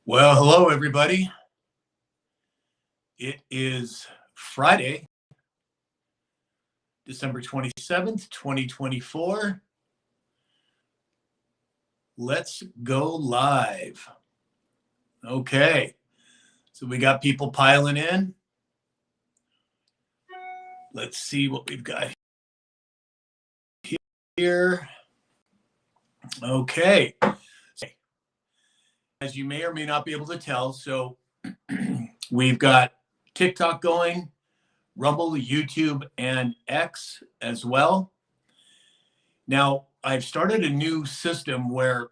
Well, hello, everybody. It is Friday, December 27th, 2024. Let's go live. Okay, so we got people piling in. Let's see what we've got here. Okay, as you may or may not be able to tell, so we've got TikTok going, Rumble, YouTube, and X as well. Now, I've started a new system where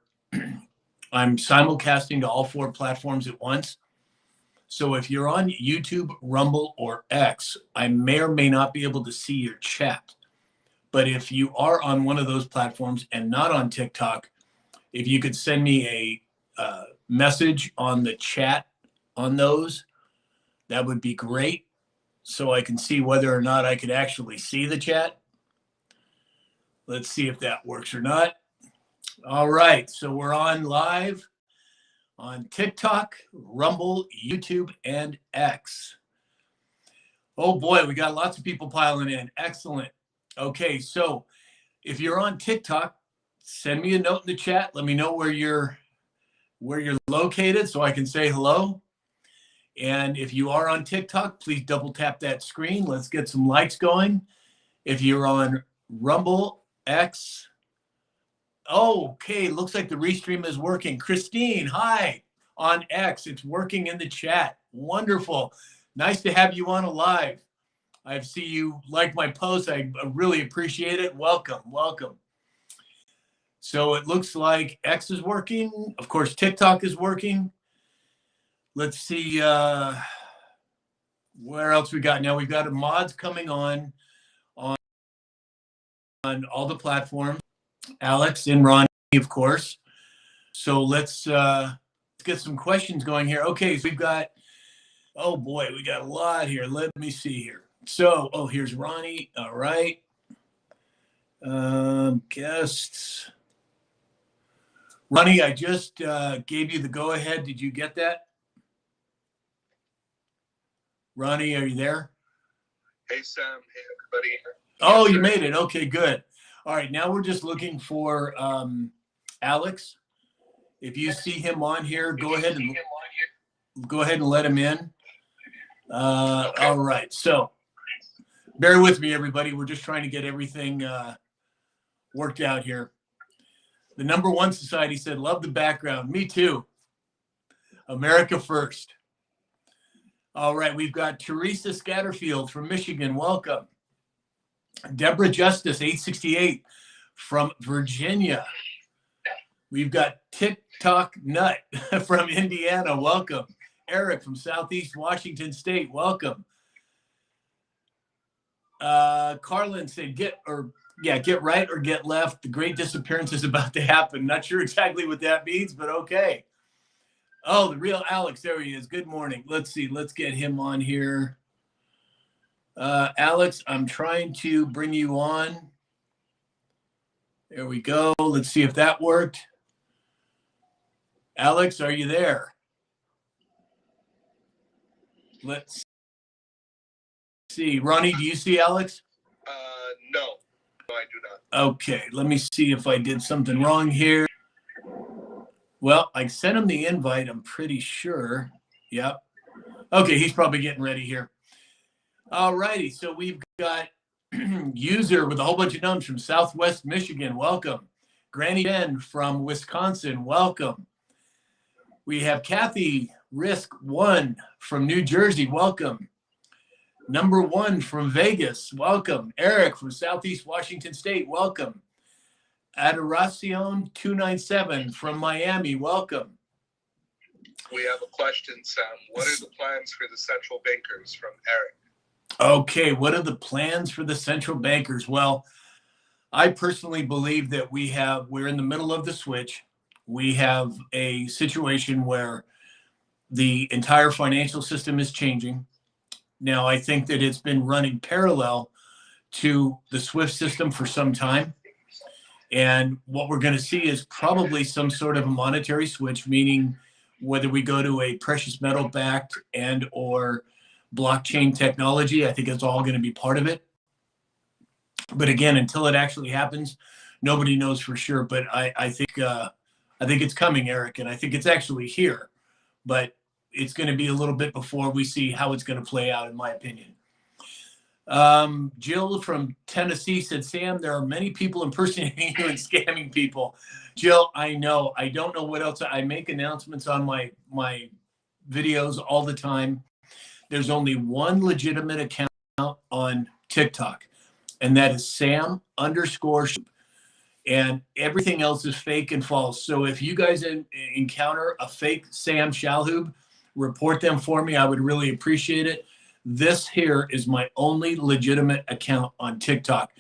I'm simulcasting to all four platforms at once. So if you're on YouTube, Rumble, or X, I may or may not be able to see your chat. But if you are on one of those platforms and not on TikTok, if you could send me a message on the chat on those, that would be great, so I can see whether or not I could actually see the chat. Let's see if that works or not. All right, so we're on live on TikTok, Rumble, YouTube, and X. Oh boy, we got lots of people piling in. Excellent. Okay, so if you're on TikTok, send me a note in the chat. Let me know where you're located so I can say hello. And if you are on TikTok, please double tap that screen. Let's get some likes going. If you're on Rumble, X, okay, looks like the restream is working. Christine, hi, on X. It's working in the chat. Wonderful. Nice to have you on live. I see you like my post. I really appreciate it. Welcome, welcome. So it looks like X is working. Of course, TikTok is working. Let's see where else we got. Now we've got mods coming on all the platforms. Alex and Ronnie, of course. So let's get some questions going here. Okay, so we've got, oh boy, we got a lot here. Let me see here. So, oh, here's Ronnie. All right. Guests. Ronnie, I just gave you the go-ahead. Did you get that? Ronnie, are you there? Hey, Sam. Hey, everybody. Oh, you made it. Okay, good. All right, now we're just looking for Alex. If you see him on here, go ahead and let him in. All right, so bear with me, everybody. We're just trying to get everything worked out here. The Number One Society said, love the background. Me too. America first. All right, we've got Teresa Scatterfield from Michigan. Welcome. Deborah Justice, 868 from Virginia. We've got TikTok Nut from Indiana. Welcome. Eric from Southeast Washington State. Welcome. Carlin said, get right or get left. The great disappearance is about to happen. Not sure exactly what that means, but okay. Oh, the real Alex. There he is. Good morning. Let's see. Let's get him on here. Alex, I'm trying to bring you on. There we go. Let's see if that worked. Alex, are you there? Let's see. Ronnie, do you see Alex? No, I do not. Okay, let me see if I did something wrong here. Well, I sent him the invite, I'm pretty sure. Yep. Okay, he's probably getting ready here. All righty, so we've got user with a whole bunch of numbers from Southwest Michigan. Welcome. Granny Ben from Wisconsin. Welcome. We have Kathy Risk One from New Jersey. Welcome. Number One from Vegas. Welcome. Eric from Southeast Washington State. Welcome. Adoracion 297 from Miami. Welcome. We have a question, Sam. What are the plans for the central bankers, from Eric? Okay, what are the plans for the central bankers? Well, I personally believe that we're in the middle of the switch. We have a situation where the entire financial system is changing. Now, I think that it's been running parallel to the SWIFT system for some time. And what we're going to see is probably some sort of a monetary switch, meaning whether we go to a precious metal backed and or blockchain technology. I think it's all going to be part of it. But again, until it actually happens, nobody knows for sure. But I think it's coming, Eric, and I think it's actually here. But it's going to be a little bit before we see how it's going to play out, in my opinion. Jill from Tennessee said, Sam, there are many people impersonating you and scamming people. Jill, I know. I don't know what else. I make announcements on my videos all the time. There's only one legitimate account on TikTok, and that is Sam_. And everything else is fake and false. So if you guys encounter a fake Sam Shalhoub, report them for me. I would really appreciate it. This here is my only legitimate account on TikTok.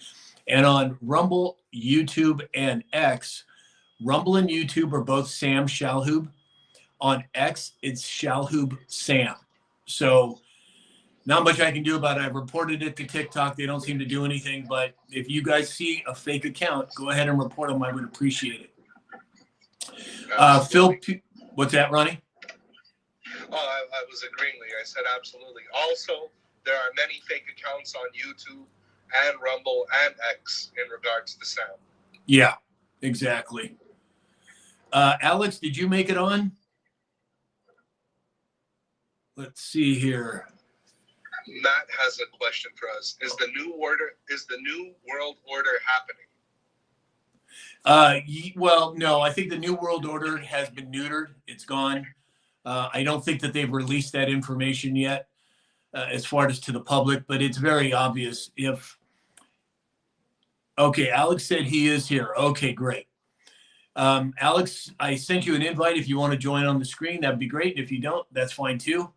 And on Rumble, YouTube, and X, Rumble and YouTube are both Sam Shalhoub. On X, it's Shalhoub Sam. So not much I can do about it. I've reported it to TikTok. They don't seem to do anything. But if you guys see a fake account, go ahead and report them. I would appreciate it. Phil, what's that, Ronnie? Oh, I was agreeing with you. I said absolutely. Also, there are many fake accounts on YouTube and Rumble and X in regards to Sam. Yeah, exactly. Alex, did you make it on? Let's see here. Matt has a question for us. Is the new world order happening? Well, no, I think the New World Order has been neutered. It's gone. I don't think that they've released that information yet as far as to the public, but it's very obvious okay, Alex said he is here. Okay, great. Alex, I sent you an invite. If you want to join on the screen, that'd be great. If you don't, that's fine too.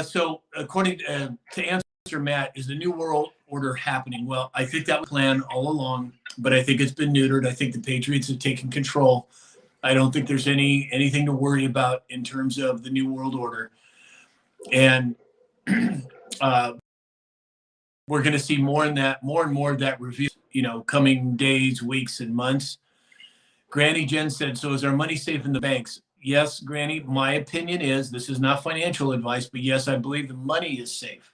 So according to answer Matt, is the New World Order happening? Well, I think that was planned all along, but I think it's been neutered. I think the Patriots have taken control. I don't think there's anything to worry about in terms of the New World Order. And we're going to see more and more of that review, coming days, weeks, and months. Granny Jen said, so is our money safe in the banks? Yes, Granny, my opinion is, this is not financial advice, but yes, I believe the money is safe.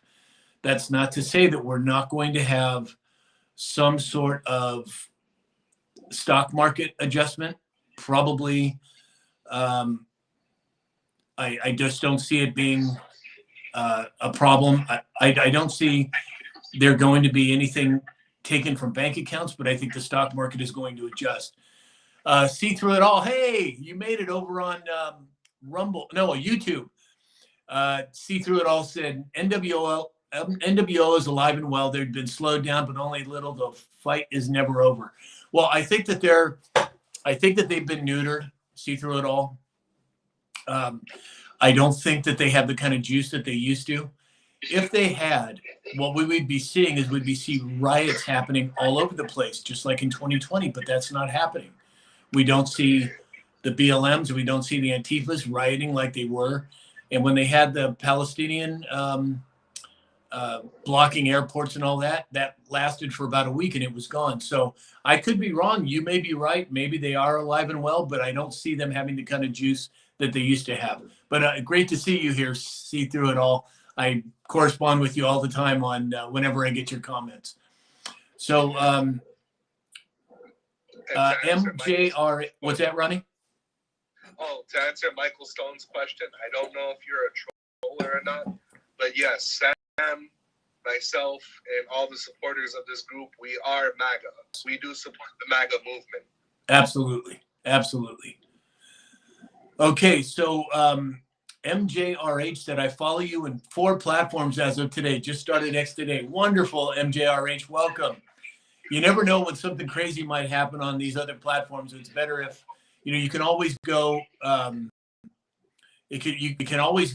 That's not to say that we're not going to have some sort of stock market adjustment. Probably. I just don't see it being a problem. I don't see there going to be anything taken from bank accounts, but I think the stock market is going to adjust. See through it all. Hey, you made it over on YouTube. See through it all said NWO is alive and well. They've been slowed down, but only little. The fight is never over. Well, I think that they've been neutered. See through it all. I don't think that they have the kind of juice that they used to. If they had, what we would be seeing is we'd see riots happening all over the place, just like in 2020, but that's not happening. We don't see the BLMs, we don't see the Antifas rioting like they were. And when they had the Palestinian blocking airports and all that lasted for about a week and it was gone. So I could be wrong. You may be right. Maybe they are alive and well, but I don't see them having the kind of juice that they used to have. But great to see you here, see through it all. I correspond with you all the time on whenever I get your comments. So MJR, what's that, Ronnie? Oh, to answer Michael Stone's question, I don't know if you're a troller or not, but yes, Sam, myself, and all the supporters of this group, we are MAGA. We do support the MAGA movement. Absolutely. Absolutely. Okay, so MJRH said, I follow you in 4 platforms as of today. Just started X today. Wonderful, MJRH. Welcome. You never know when something crazy might happen on these other platforms. It's better if, you can always go, you can always,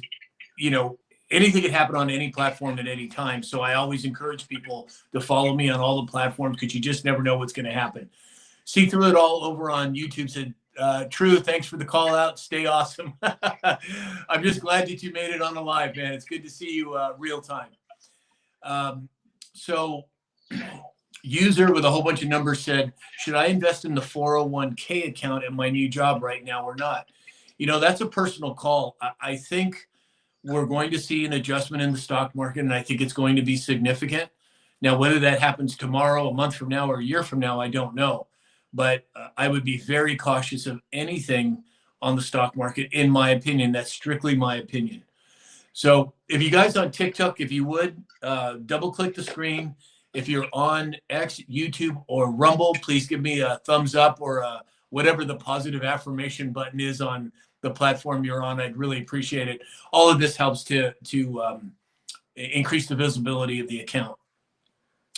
anything could happen on any platform at any time. So I always encourage people to follow me on all the platforms because you just never know what's going to happen. See through it all over on YouTube said, True, thanks for the call out. Stay awesome. I'm just glad that you made it on the live, man. It's good to see you real time. So user with a whole bunch of numbers said, should I invest in the 401k account at my new job right now or not? That's a personal call. I think we're going to see an adjustment in the stock market, and I think it's going to be significant. Now, whether that happens tomorrow, a month from now, or a year from now, I don't know. But I would be very cautious of anything on the stock market, in my opinion. That's strictly my opinion. So if you guys on TikTok, if you would, double click the screen. If you're on X, YouTube, or Rumble, please give me a thumbs up or whatever the positive affirmation button is on the platform you're on. I'd really appreciate it. All of this helps to increase the visibility of the account.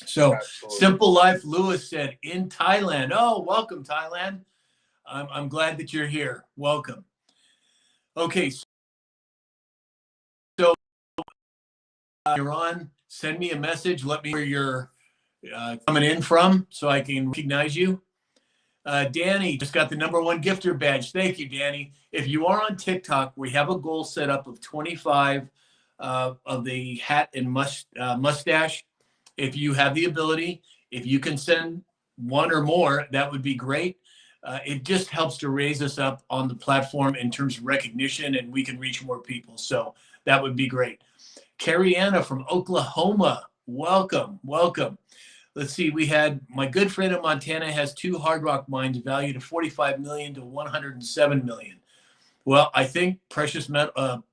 So Absolutely. Simple Life Lewis said, in Thailand. Oh, welcome, Thailand. I'm glad that you're here. Welcome. Okay, so you're on. Send me a message. Let me know where you're coming in from so I can recognize you. Danny just got the #1 gifter badge. Thank you, Danny. If you are on TikTok, we have a goal set up of 25 of the hat and mustache. If you have the ability, if you can send one or more, that would be great. It just helps to raise us up on the platform in terms of recognition, and we can reach more people. So that would be great. Carrie Anna from Oklahoma, welcome, welcome. Let's see, we had my good friend in Montana has 2 hard rock mines valued at $45 million to $107 million. Well, I think precious metal,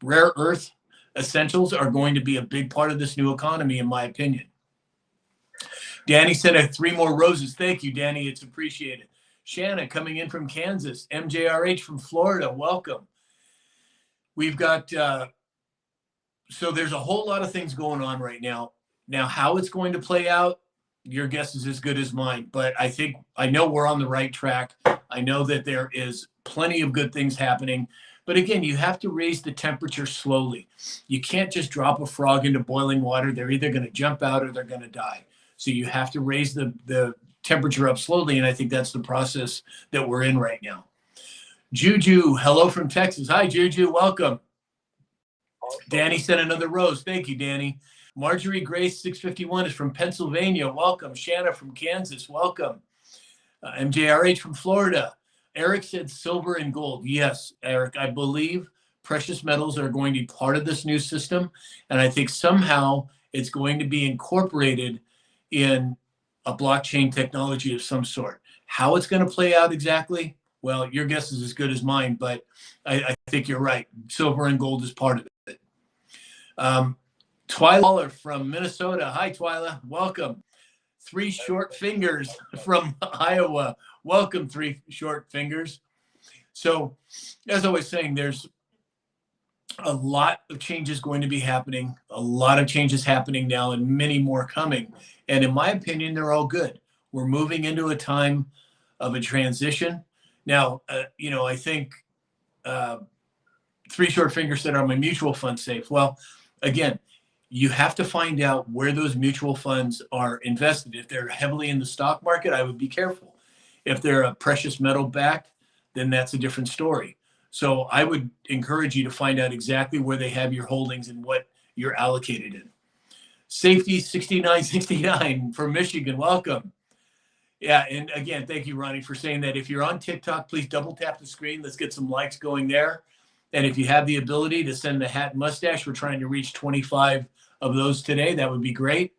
rare earth essentials are going to be a big part of this new economy, in my opinion. Danny sent 3 more roses. Thank you, Danny. It's appreciated. Shanna coming in from Kansas. MJRH from Florida. Welcome. We've got, so there's a whole lot of things going on right now. Now, how it's going to play out, your guess is as good as mine. But I know we're on the right track. I know that there is plenty of good things happening. But again, you have to raise the temperature slowly. You can't just drop a frog into boiling water. They're either going to jump out or they're going to die. So you have to raise the temperature up slowly. And I think that's the process that we're in right now. Juju, hello from Texas. Hi, Juju. Welcome. Danny sent another rose. Thank you, Danny. Marjorie Grace 651 is from Pennsylvania. Welcome. Shanna from Kansas. Welcome. MJRH from Florida. Eric said silver and gold. Yes, Eric, I believe precious metals are going to be part of this new system. And I think somehow it's going to be incorporated in a blockchain technology of some sort. How it's going to play out exactly, well, your guess is as good as mine, but I think you're right. Silver and gold is part of it. Twyla from Minnesota. Hi, Twyla. Welcome. 3 Short Fingers from Iowa. Welcome, 3 Short Fingers. So, as I was saying, there's a lot of changes going to be happening, a lot of changes happening now, and many more coming. And in my opinion, they're all good. We're moving into a time of a transition. Now, I think 3 Short Fingers said, are my mutual funds safe? Well, again, you have to find out where those mutual funds are invested. If they're heavily in the stock market, I would be careful. If they're a precious metal backed, then that's a different story. So I would encourage you to find out exactly where they have your holdings and what you're allocated in. Safety 6969 from Michigan, welcome. Yeah, and again, thank you, Ronnie, for saying that. If you're on TikTok, please double tap the screen. Let's get some likes going there. And if you have the ability to send the hat and mustache, we're trying to reach 25 of those today. That would be great.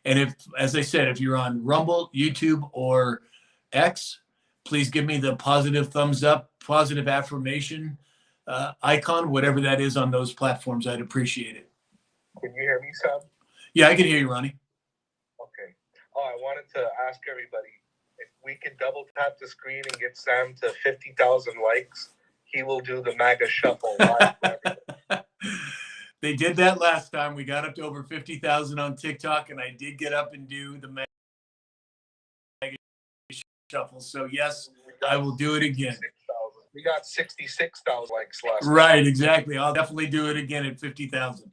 And if, as I said, if you're on Rumble, YouTube, or X, please give me the positive thumbs up, positive affirmation icon, whatever that is on those platforms. I'd appreciate it. Can you hear me, Sam? Yeah, I can hear you, Ronnie. Okay. Oh, I wanted to ask everybody, if we can double tap the screen and get Sam to 50,000 likes, he will do the MAGA shuffle. They did that last time. We got up to over 50,000 on TikTok, and I did get up and do the MAGA shuffle. So yes, I will do it again. We got 66,000 likes last time. Right, exactly. I'll definitely do it again at 50,000.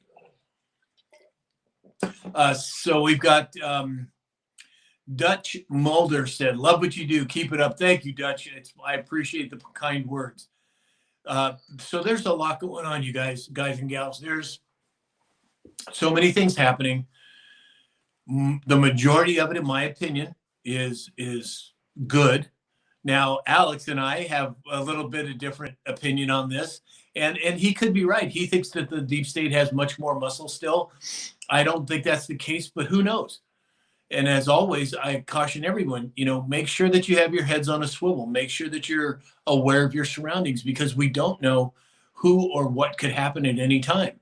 So we've got Dutch Mulder said, love what you do. Keep it up. Thank you, Dutch. I appreciate the kind words. So there's a lot going on, you guys and gals. There's so many things happening. The majority of it, in my opinion, is good. Now, Alex and I have a little bit of different opinion on this, and he could be right. He thinks that the deep state has much more muscle still. I don't think that's the case, but who knows? And as always, I caution everyone, make sure that you have your heads on a swivel. Make sure that you're aware of your surroundings, because we don't know who or what could happen at any time.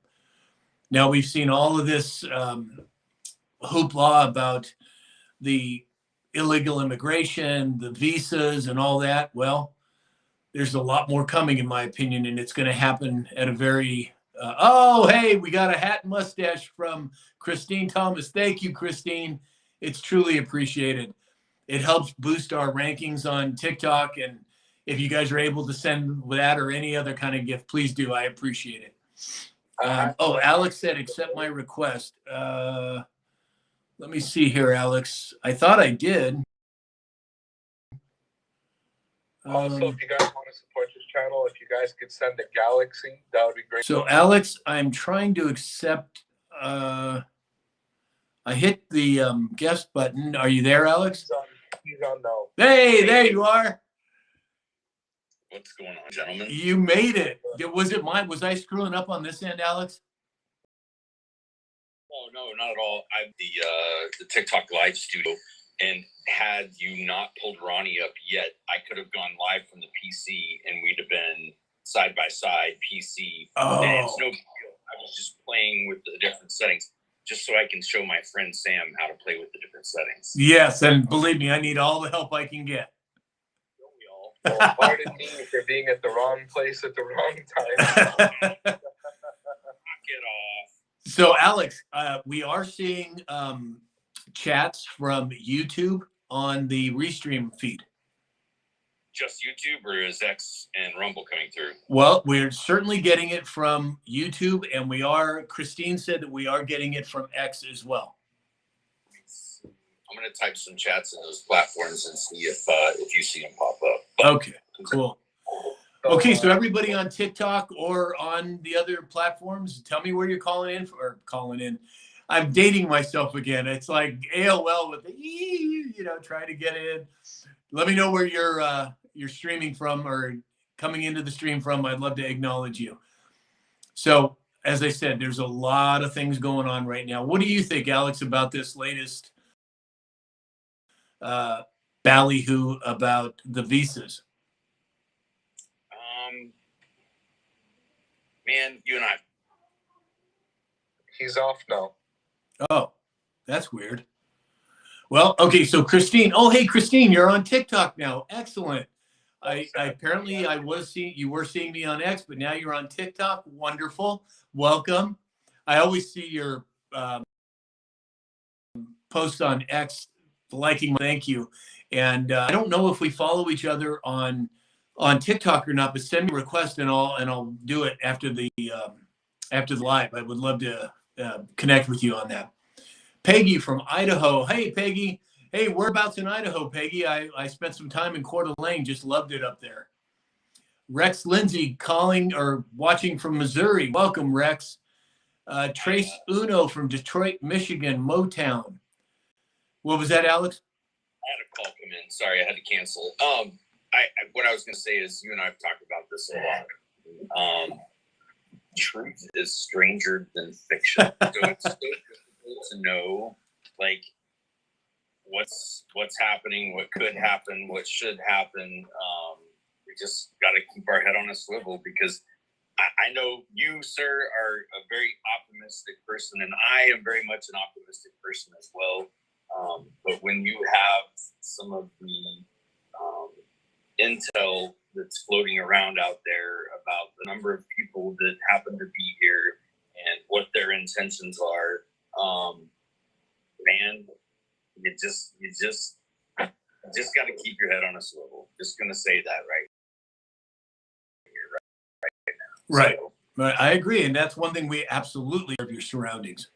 Now, we've seen all of this hoopla about the illegal immigration, the visas, and all that. Well, there's a lot more coming, in my opinion, and it's going to happen at a very oh, hey, we got a hat and mustache from Christine Thomas. Thank you, Christine. It's truly appreciated. It helps boost our rankings on TikTok, and if you guys are able to send that or any other kind of gift, please do. I appreciate it. Oh, Alex said, accept my request. Let me see here, Alex. I thought I did. Also, if you guys want to support this channel, if you guys could send a galaxy, that would be great. So, Alex, I'm trying to accept. I hit the guest button. Are you there, Alex? He's on no. Hey, there you are. What's going on, gentlemen? You made it. Was it mine? Was I screwing up on this end, Alex? Oh, no, not at all. I'm the TikTok live studio, and had you not pulled Ronnie up yet, I could have gone live from the PC, and we'd have been side by side PC. Oh. And it's no big deal. I was just playing with the different settings, just so I can show my friend Sam how to play with the different settings. Yes, and believe me, I need all the help I can get. Well, pardon me for being at the wrong place at the wrong time. Knock it off. So, Alex, we are seeing chats from YouTube on the Restream feed. Just YouTube, or is X and Rumble coming through? Well, we're certainly getting it from YouTube, and Christine said that we are getting it from X as well. I'm going to type some chats in those platforms and see if you see them pop up. But okay, cool. Okay, so everybody on TikTok or on the other platforms, tell me where you're calling in. I'm dating myself again. It's like AOL with the trying to get in. Let me know where you're streaming from or coming into the stream from. I'd love to acknowledge you. So, as I said, there's a lot of things going on right now. What do you think, Alex, about this latest ballyhoo about the visas? Man, you and I. He's off now. Oh, that's weird. Well, okay, so Christine. Oh, hey, Christine, you're on TikTok now. Excellent. I was seeing you were seeing me on X, but now you're on TikTok. Wonderful. Welcome. I always see your posts on X, liking. Thank you. And I don't know if we follow each other on TikTok or not, but send me a request and I'll do it after the live. I would love to connect with you on that. Peggy from Idaho. Hey, Peggy. Hey, whereabouts in Idaho, Peggy? I spent some time in Coeur d'Alene. Just loved it up there. Rex Lindsay calling or watching from Missouri. Welcome, Rex. Trace Uno from Detroit, Michigan, Motown. What was that, Alex? I had a call come in. Sorry, I had to cancel. What I was going to say is you and I have talked about this a lot. Truth is stranger than fiction. So it's so difficult to know, like, what's happening, what could happen, what should happen. We just got to keep our head on a swivel, because I know you, sir, are a very optimistic person, and I am very much an optimistic person as well. But when you have some of the intel that's floating around out there about the number of people that happen to be here and what their intentions are, man, you just got to keep your head on a swivel. Just gonna say that right now. Right. So, Right. I agree, and that's one thing we absolutely of your surroundings.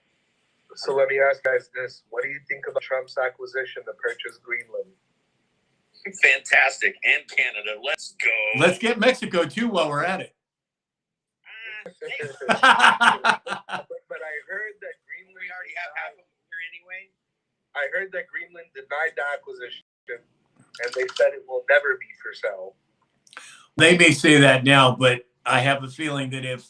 So let me ask guys this. What do you think about Trump's acquisition to purchase Greenland? fantastic. And Canada. Let's go. Let's get Mexico too while we're at it. But I heard that Greenland, We already have half of them here anyway. I heard that Greenland denied the acquisition, and they said it will never be for sale. They may say that now, but I have a feeling that if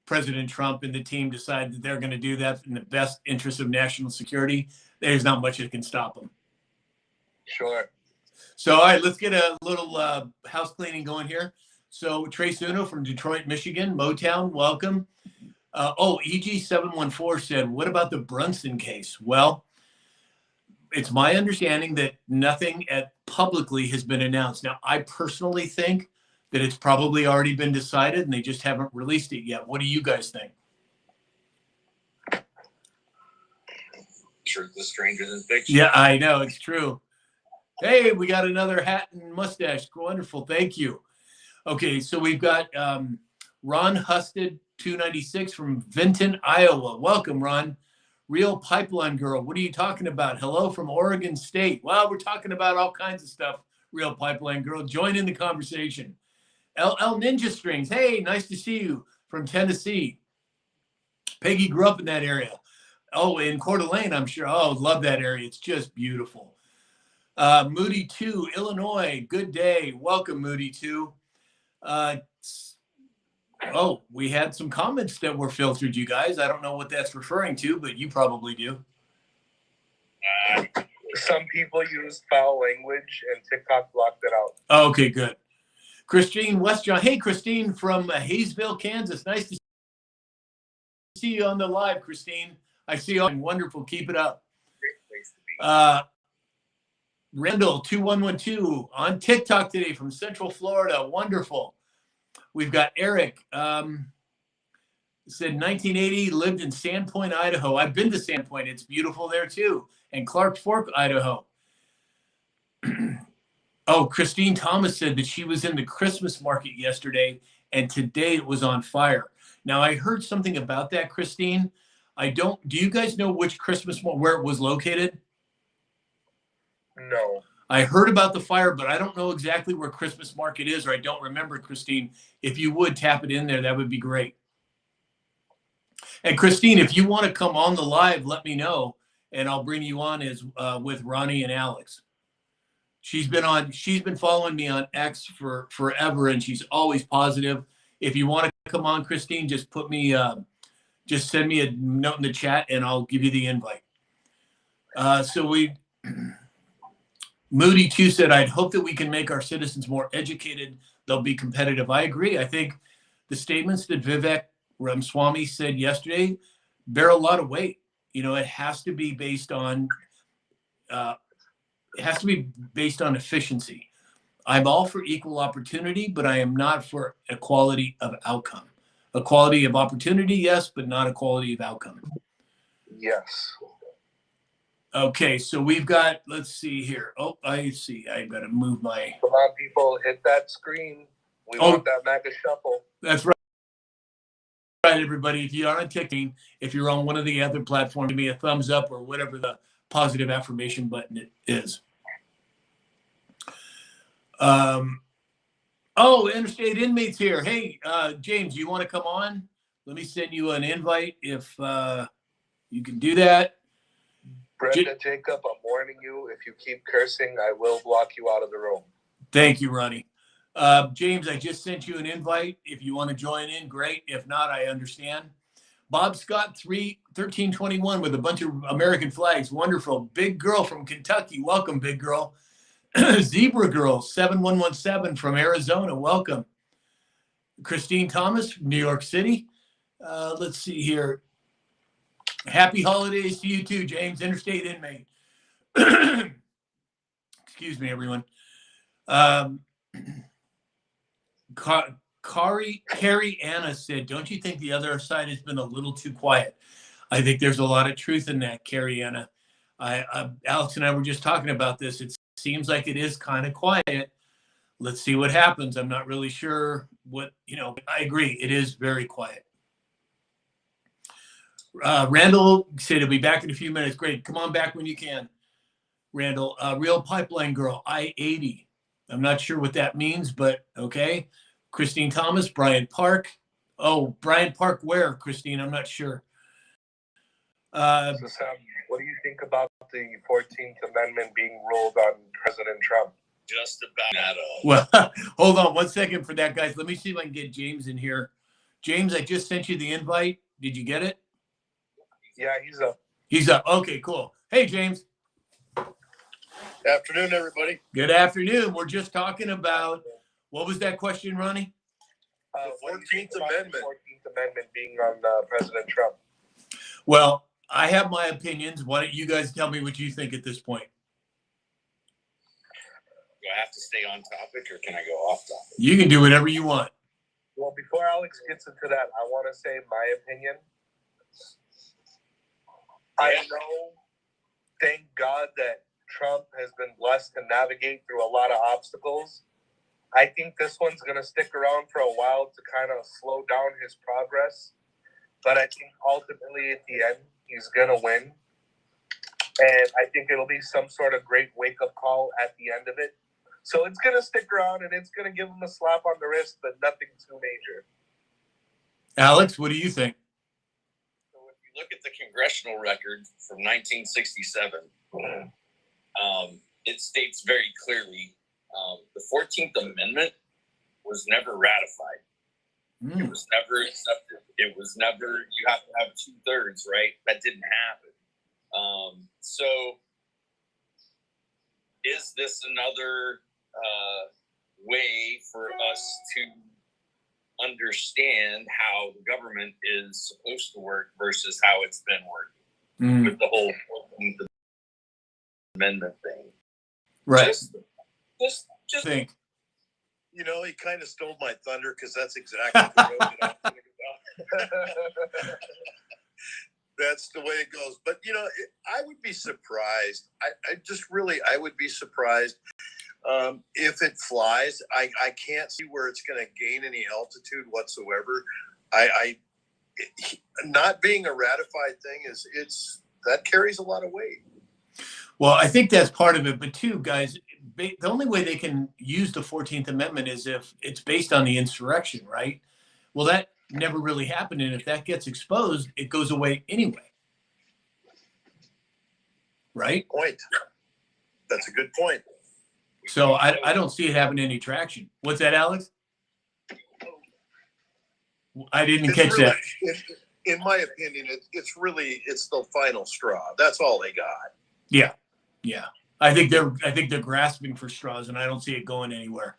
President Trump and the team decide that they're going to do that in the best interest of national security, there's not much that can stop them. Sure. So, all right, let's get a little house cleaning going here. So, Trace Uno from Detroit, Michigan, Motown, welcome. EG714 said, what about the Brunson case? Well, it's my understanding that nothing publicly has been announced. Now, I personally think that it's probably already been decided and they just haven't released it yet. What do you guys think? Truth is stranger than fiction. Yeah, I know. It's true. Hey, we got another hat and mustache. Wonderful. Thank you. Okay, so we've got Ron Husted, 296 from Vinton, Iowa. Welcome, Ron. Real Pipeline Girl. What are you talking about? Hello from Oregon State. Well, we're talking about all kinds of stuff. Real Pipeline Girl. Join in the conversation. LL Ninja Strings. Hey, nice to see you from Tennessee. Peggy grew up in that area. Oh, in Coeur d'Alene, I'm sure. Oh, love that area. It's just beautiful. Moody 2, Illinois. Good day. Welcome, Moody 2. We had some comments that were filtered, you guys. I don't know what that's referring to, but you probably do. Some people use foul language, and TikTok blocked it out. Okay, good. Christine Westjohn. Hey, Christine from Hayesville, Kansas. Nice to see you on the live, Christine. I see you. Wonderful. Keep it up. Great place to be. Randall 2112 on TikTok today from Central Florida. Wonderful. We've got Eric. Said 1980, lived in Sandpoint, Idaho. I've been to Sandpoint. It's beautiful there too. And Clark Fork, Idaho. Christine Thomas said that she was in the Christmas market yesterday and today it was on fire. Now I heard something about that, Christine. Do you guys know which Christmas market, where it was located? No. I heard about the fire, but I don't know exactly where Christmas market is, or I don't remember, Christine. If you would tap it in there, that would be great. And Christine, if you want to come on the live, let me know, and I'll bring you on as with Ronnie and Alex. She's been following me on X for forever, and she's always positive. If you want to come on, Christine, just just send me a note in the chat, and I'll give you the invite. Moody 2 said, I'd hope that we can make our citizens more educated. They'll be competitive. I agree. I think the statements that Vivek Ramaswamy said yesterday bear a lot of weight. You know, it has to be based on efficiency. I'm all for equal opportunity, but I am not for equality of outcome. Equality of opportunity, yes, but not equality of outcome. Yes. Okay, so we've got, let's see here. Oh, I see. I got to move my. Come on, people, hit that screen. We want that MAGA shuffle. That's right. Right, everybody. If you are on TikTok, if you're on one of the other platforms, give me a thumbs up or whatever the positive affirmation button is. Interstate Inmates here. Hey, James, you want to come on? Let me send you an invite if you can do that. Brenda Jacob, I'm warning you. If you keep cursing, I will block you out of the room. Thank you, Ronnie. James, I just sent you an invite. If you want to join in, great. If not, I understand. Bob Scott 1321 with a bunch of American flags. Wonderful. Big Girl from Kentucky. Welcome, Big Girl. Zebra Girl 7117 from Arizona. Welcome. Christine Thomas from New York City. Let's see here. Happy holidays to you too, James. Interstate Inmate. Excuse me, everyone. Carrie Anna said, don't you think the other side has been a little too quiet? I think there's a lot of truth in that, Carrie Anna. Alex and I were just talking about this. It seems like it is kind of quiet. Let's see what happens. I'm not really sure what, I agree. It is very quiet. Randall said he'll be back in a few minutes. Great. Come on back when you can. Randall, Real Pipeline Girl, I-80. I'm not sure what that means, but okay. Christine Thomas, Bryant Park. Oh, Bryant Park where, Christine? I'm not sure. So Sam, what do you think about the 14th Amendment being ruled on President Trump? just about that. Well, hold on 1 second for that, guys. Let me see if I can get James in here. James, I just sent you the invite. Did you get it? Yeah, he's up. He's up. Okay, cool. Hey, James. Afternoon, everybody. Good afternoon. We're just talking about, what was that question, Ronnie? The 14th Amendment. 14th Amendment being on President Trump. Well, I have my opinions. Why don't you guys tell me what you think at this point? Do I have to stay on topic or can I go off topic? You can do whatever you want. Well, before Alex gets into that, I want to say my opinion. I know, thank God that Trump has been blessed to navigate through a lot of obstacles. I think this one's going to stick around for a while to kind of slow down his progress. But I think ultimately at the end, he's going to win. And I think it'll be some sort of great wake-up call at the end of it. So it's going to stick around and it's going to give him a slap on the wrist, but nothing too major. Alex, what do you think? So if you look at the congressional record from 1967, it states very clearly the 14th Amendment was never ratified. It was never accepted. It was never, you have to have 2/3, right? That didn't happen. So is this another way for us to understand how the government is supposed to work versus how it's been working with the whole 14th Amendment thing? Right. Just think. You know, he kind of stole my thunder because that's exactly the road that I was going to go. That's the way it goes. But, you know, I would be surprised. I would be surprised if it flies. I can't see where it's going to gain any altitude whatsoever. Not being a ratified thing that carries a lot of weight. Well, I think that's part of it. But too, guys, the only way they can use the 14th Amendment is if it's based on the insurrection, right? Well, that never really happened. And if that gets exposed, it goes away anyway. Right? Point. That's a good point. So I don't see it having any traction. What's that, Alex? I didn't catch really, that. In my opinion, it's the final straw. That's all they got. Yeah. Yeah. I think they're grasping for straws, and I don't see it going anywhere.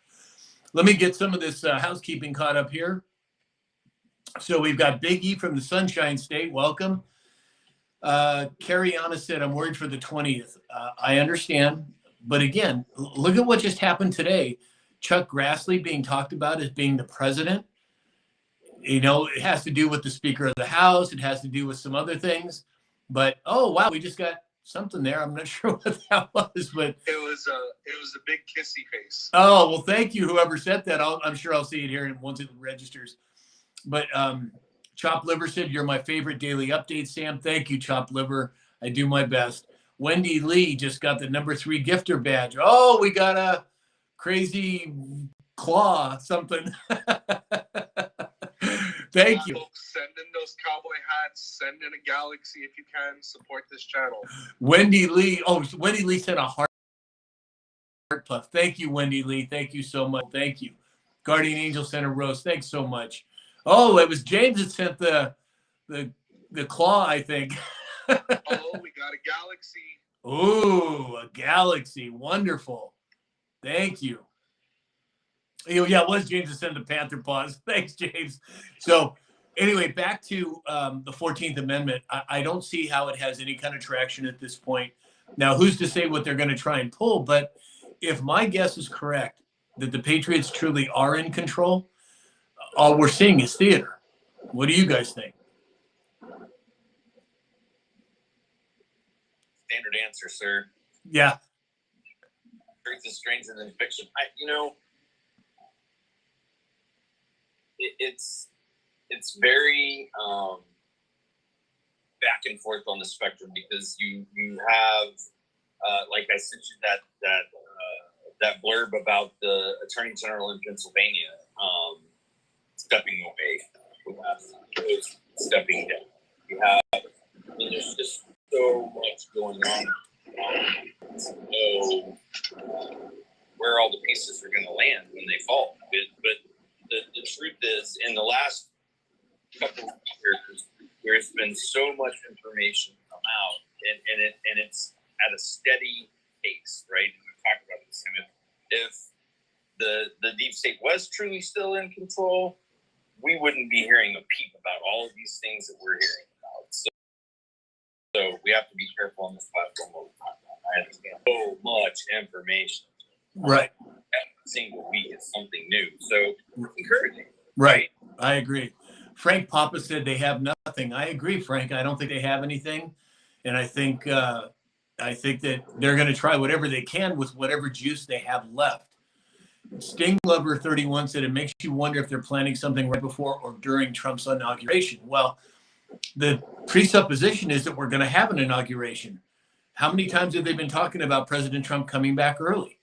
Let me get some of this housekeeping caught up here. So we've got Big E from the Sunshine State. Welcome. Carriana said, I'm worried for the 20th. I understand. But again, look at what just happened today. Chuck Grassley being talked about as being the president. You know, it has to do with the Speaker of the House. It has to do with some other things. But, oh, wow, we just got something there. I'm not sure what that was, but it was a big kissy face. Oh, well, thank you, whoever said that. I'm sure I'll see it here once it registers. But Chop Liver said, you're my favorite daily update, Sam. Thank you, Chop Liver. I do my best. Wendy Lee just got the #3 gifter badge. Oh, we got a crazy claw something. Thank you. Folks, send in those cowboy hats. Send in a galaxy if you can. Support this channel. Wendy Lee. Oh, Wendy Lee sent a heart puff. Thank you, Wendy Lee. Thank you so much. Thank you. Guardian Angel sent a rose. Thanks so much. Oh, it was James that sent the claw, I think. Oh, we got a galaxy. Ooh, a galaxy. Wonderful. Thank you. Yeah, it was James that sent the Panther paws. Thanks, James. So anyway, back to the 14th Amendment. I don't see how it has any kind of traction at this point. Now, who's to say what they're going to try and pull? But if my guess is correct, that the Patriots truly are in control, all we're seeing is theater. What do you guys think? Standard answer, sir. Yeah. Truth is stranger than fiction. It's very back and forth on the spectrum because you have like I sent you that blurb about the Attorney General in Pennsylvania stepping away. We have those stepping down. You have there's just so much going on. So where are so much information come out, and it's at a steady pace, right? And we've talked about this. And if the deep state was truly still in control, we wouldn't be hearing a peep about all of these things that we're hearing about. So we have to be careful on this platform what we talk about. I understand so much information. Right. Every single week is something new. So it's encouraging. Right. I agree. Frank Papa said they have nothing. I agree, Frank. I don't think they have anything. And I think that they're going to try whatever they can with whatever juice they have left. Sting Lover 31 said it makes you wonder if they're planning something right before or during Trump's inauguration. Well, the presupposition is that we're going to have an inauguration. How many times have they been talking about President Trump coming back early?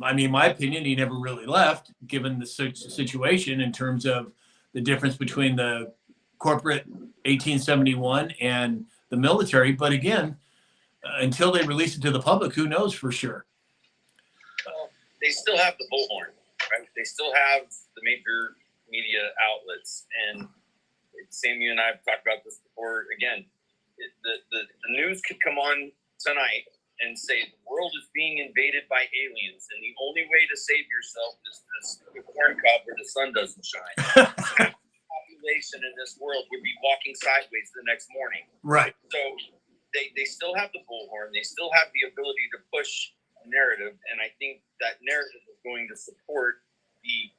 I mean, my opinion, he never really left, given the situation in terms of the difference between the corporate 1871 and the military. But again, until they release it to the public, who knows for sure? Well, they still have the bullhorn, right? They still have the major media outlets. And Sam, you and I have talked about this before. Again, the news could come on tonight and say the world is being invaded by aliens, and the only way to save yourself is this corn cob where the sun doesn't shine. The population in this world would be walking sideways the next morning. Right. So they still have the bullhorn. They still have the ability to push a narrative, and I think that narrative is going to support the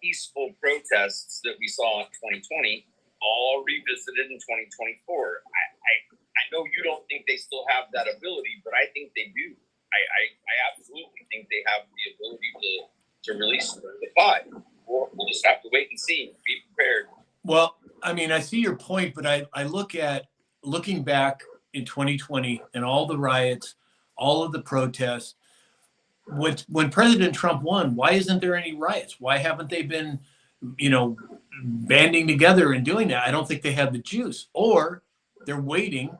peaceful protests that we saw in 2020, all revisited in 2024. I know you don't think they still have that ability, but I think they do. I absolutely think they have the ability to release the pod. We'll just have to wait and see. Be prepared. Well, I mean, I see your point, but I looking back in 2020 and all the riots, all of the protests. When President Trump won, why isn't there any riots? Why haven't they been, banding together and doing that? I don't think they have the juice, or they're waiting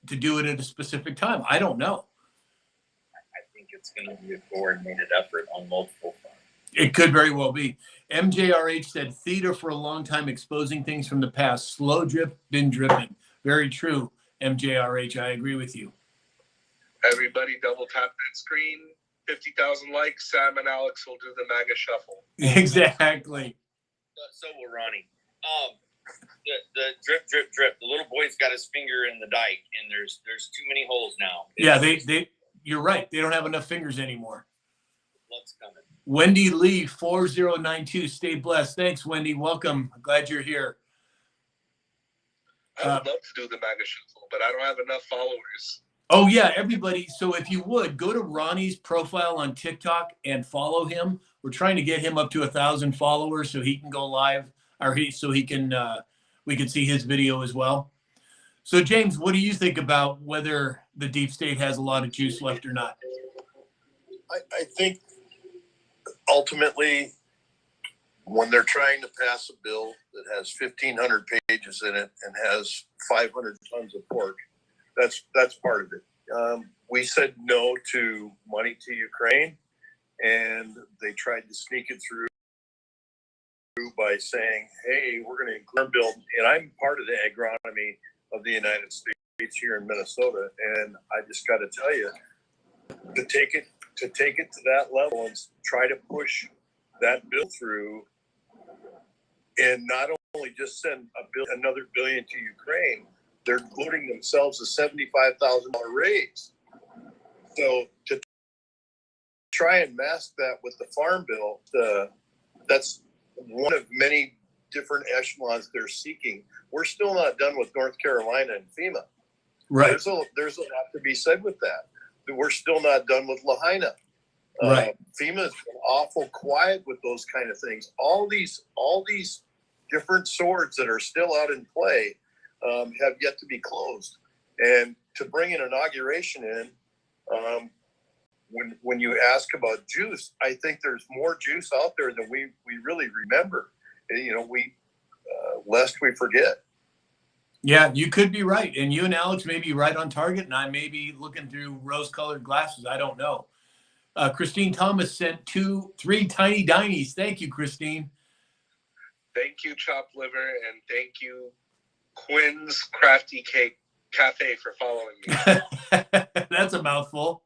to do it at a specific time. I don't know. I think it's going to be a coordinated effort on multiple fronts. It could very well be. MJRH said theater for a long time, exposing things from the past. Slow drip, been dripping. Very true, MJRH. I agree with you. Everybody double tap that screen. 50,000 likes. Sam and Alex will do the MAGA shuffle. Exactly. So will Ronnie. The drip, drip, drip. The little boy's got his finger in the dike, and there's too many holes now. Yeah, they. You're right. They don't have enough fingers anymore. Blood's coming. Wendy Lee 4092. Stay blessed. Thanks, Wendy. Welcome. Glad you're here. I would love to do the MAGA shuffle, but I don't have enough followers. Oh yeah, everybody. So if you would go to Ronnie's profile on TikTok and follow him. We're trying to get him up to 1,000 followers so he can go live, or so he can we can see his video as well. So James, what do you think about whether the deep state has a lot of juice left or not? I think ultimately, when they're trying to pass a bill that has 1,500 pages in it and has 500 tons of pork, that's part of it. We said no to money to Ukraine, and they tried to sneak it through by saying, hey, we're going to include bill. And I'm part of the agronomy of the United States here in Minnesota. And I just got to tell you, to take it to that level and try to push that bill through, and not only just send another billion to Ukraine, they're including themselves a $75,000 raise. So to try and mask that with the farm bill, that's one of many different echelons they're seeking. We're still not done with North Carolina and FEMA. Right. There's a lot to be said with that. We're still not done with Lahaina. Right. FEMA's been awful quiet with those kind of things. All these different swords that are still out in play have yet to be closed. And to bring an inauguration in, when you ask about juice, I think there's more juice out there than we really remember. Lest we forget. Yeah, you could be right. And you and Alex may be right on target, and I may be looking through rose-colored glasses. I don't know. Christine Thomas sent 3 tiny dinies. Thank you, Christine. Thank you, Chopped Liver, and thank you, Quinn's Crafty Cake Cafe for following me. That's a mouthful.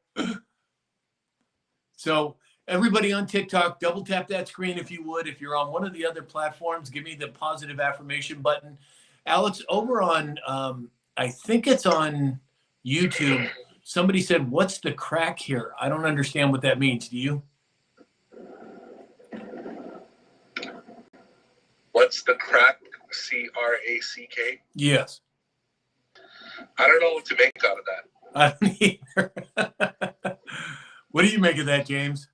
So everybody on TikTok, double tap that screen if you would. If you're on one of the other platforms, give me the positive affirmation button. Alex, over on, I think it's on YouTube, somebody said, "What's the crack here?" I don't understand what that means. Do you? What's the crack? CRACK? Yes. I don't know what to make out of that. I don't either. What do you make of that, James?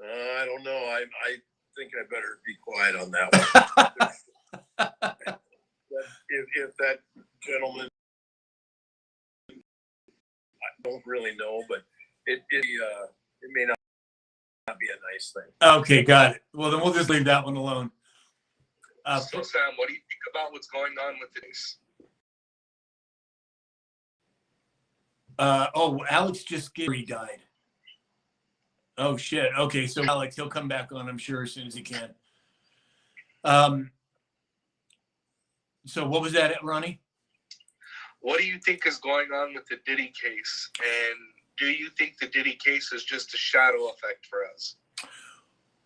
I don't know. I think I better be quiet on that one. if that gentleman, I don't really know, but it may not be a nice thing. Okay, got it. Well, then we'll just leave that one alone. So, Sam, what do you think about what's going on with this? Alex just died. Oh shit. Okay, so Alex, he'll come back on, I'm sure, as soon as he can. So what was that, Ronnie? What do you think is going on with the Diddy case? And do you think the Diddy case is just a shadow effect for us?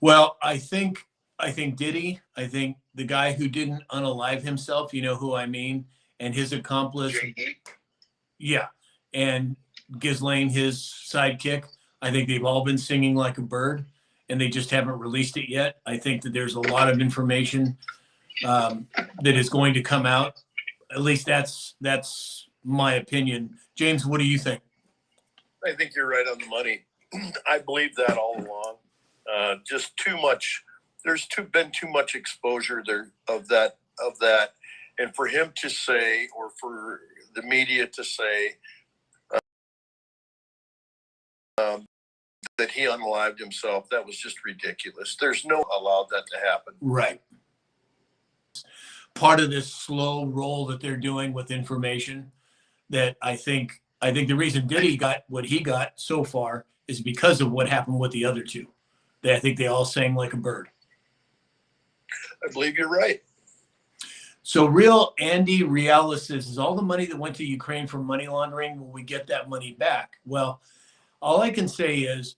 Well, I think Diddy, I think the guy who didn't unalive himself, you know who I mean, and his accomplice. J.E.? Yeah. And Ghislaine, his sidekick, I think they've all been singing like a bird, and they just haven't released it yet. I think that there's a lot of information that is going to come out. At least that's my opinion. James, what do you think? I think you're right on the money. I believe that all along. Just too much. There's been too much exposure there of that, and for him to say, or for the media to say that he unalived himself, that was just ridiculous. There's no allowed that to happen. Right. Part of this slow roll that they're doing with information, that I think the reason Diddy got what he got so far is because of what happened with the other two. I think they all sang like a bird. I believe you're right. So real Andy Realis says, is all the money that went to Ukraine for money laundering, will we get that money back? Well, all I can say is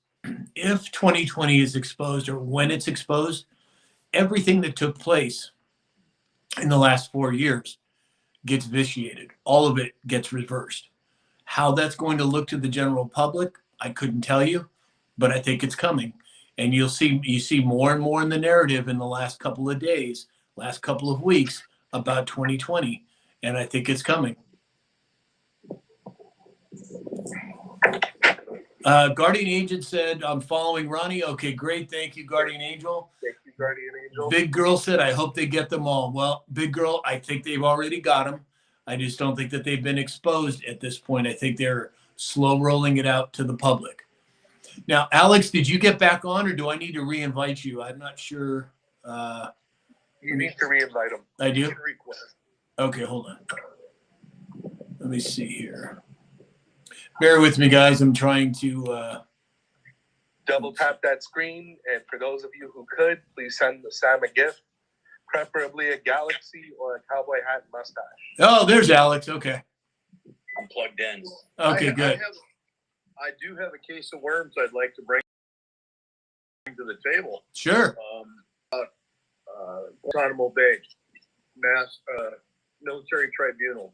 if 2020 is exposed, or when it's exposed, everything that took place in the last 4 years gets vitiated. All of it gets reversed. How that's going to look to the general public, I couldn't tell you, but I think it's coming. And you see more and more in the narrative in the last couple of days, last couple of weeks about 2020. And I think it's coming. Guardian Angel said, I'm following Ronnie. Okay, great. Thank you, Guardian Angel. Thank you, Guardian Angel. Big Girl said, I hope they get them all. Well, Big Girl, I think they've already got them. I just don't think that they've been exposed at this point. I think they're slow rolling it out to the public. Now, Alex, did you get back on, or do I need to re-invite you? I'm not sure. You need to re-invite them. I do? You can request. Okay, hold on. Let me see here. Bear with me, guys. I'm trying to... Double tap that screen, and for those of you who could, please send Sam a gift, preferably a galaxy or a cowboy hat and mustache. Oh, there's Alex. Okay. I'm plugged in. Okay, good. I do have a case of worms I'd like to bring to the table. Sure. Guantanamo Bay, military tribunals.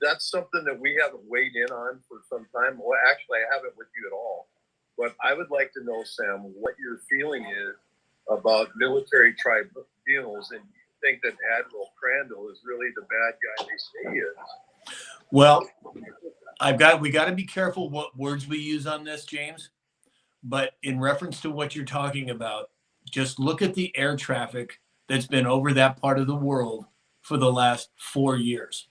That's something that we haven't weighed in on for some time. Well, actually, I haven't with you at all. But I would like to know, Sam, what your feeling is about military tribunals, and you think that Admiral Crandall is really the bad guy they say he is. Well, we got to be careful what words we use on this, James. But in reference to what you're talking about, just look at the air traffic that's been over that part of the world for the last 4 years.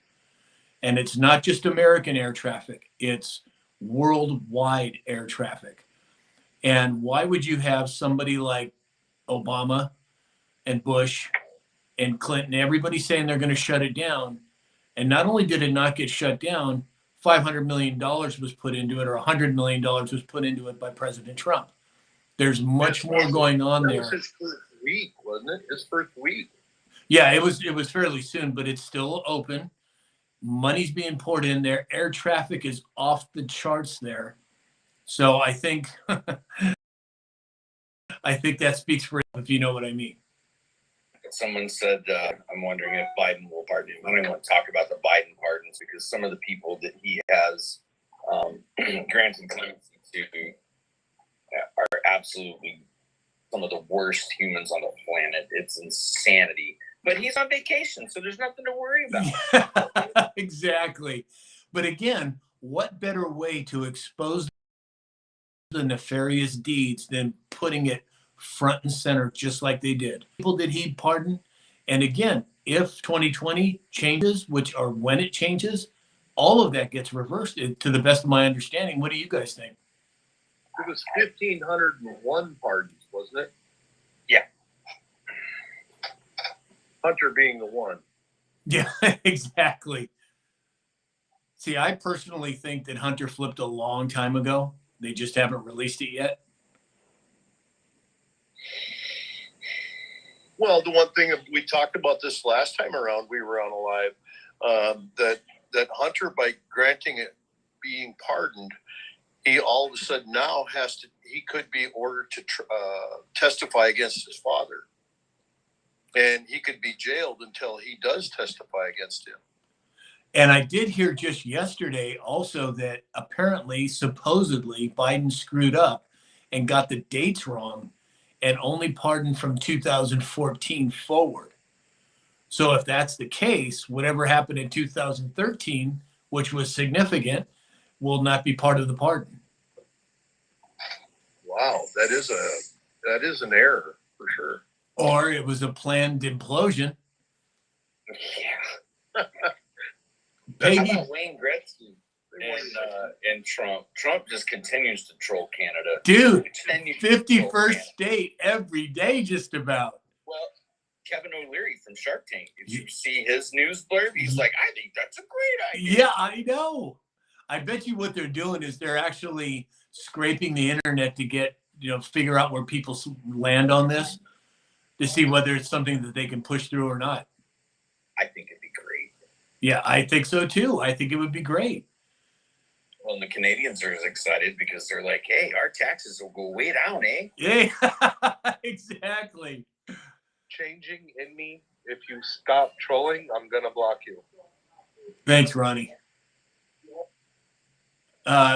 And it's not just American air traffic, it's worldwide air traffic. And why would you have somebody like Obama and Bush and Clinton, everybody saying they're going to shut it down? And not only did it not get shut down, $500 million was put into it, or $100 million was put into it by President Trump. There's much more going on there. That was his first week, wasn't it? His first week. Yeah, it was fairly soon, but it's still open. Money's being poured in there. Air traffic is off the charts there. So I think I think that speaks for itself, if you know what I mean. Someone said, I'm wondering if Biden will pardon him. I don't even want to talk about the Biden pardons because some of the people that he has granted clemency to are absolutely some of the worst humans on the planet. It's insanity. But he's on vacation, so there's nothing to worry about. Yeah, exactly. But again, what better way to expose the nefarious deeds than putting it front and center just like they did? People did he pardon? And again, if 2020 changes, which or when it changes, all of that gets reversed to the best of my understanding. What do you guys think? It was 1,501 pardons, wasn't it? Yeah. Hunter being the one. Yeah, exactly. See, I personally think that Hunter flipped a long time ago. They just haven't released it yet. Well, the one thing we talked about this last time around, we were on a live, that Hunter, by granting it being pardoned, he all of a sudden now he could be ordered to testify against his father. And he could be jailed until he does testify against him. And I did hear just yesterday also that apparently, supposedly, Biden screwed up and got the dates wrong and only pardoned from 2014 forward. So if that's the case, whatever happened in 2013, which was significant, will not be part of the pardon. Wow, that is an error for sure. Or it was a planned implosion. Yeah. How Peggy, about Wayne Gretzky and Trump? Trump just continues to troll Canada. dude, Continues to troll 51st Canada. state every day, just about. Well, Kevin O'Leary from Shark Tank. Did you see his news blurb? He's like, I think that's a great idea. Yeah, I know. I bet you what they're doing is they're actually scraping the internet to get, figure out where people land on this to see whether it's something that they can push through or not. I think it'd be great. Yeah, I think so too. I think it would be great. Well, and the Canadians are as excited because they're like, hey, our taxes will go way down, eh? Yeah, exactly. Changing in me. If you stop trolling, I'm gonna block you. Thanks, Ronnie.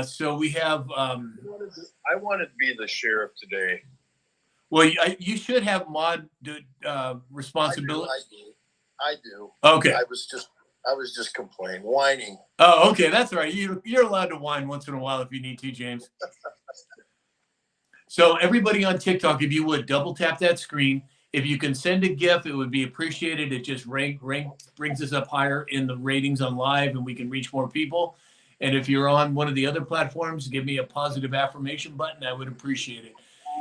So we have, I wanted to be the sheriff today. well, you should have mod responsibility. I do. Okay. I was just complaining, whining. Oh, okay. That's all right. You're allowed to whine once in a while if you need to, James. So everybody on TikTok, if you would double tap that screen. If you can send a GIF, it would be appreciated. It just brings us up higher in the ratings on live and we can reach more people. And if you're on one of the other platforms, give me a positive affirmation button. I would appreciate it.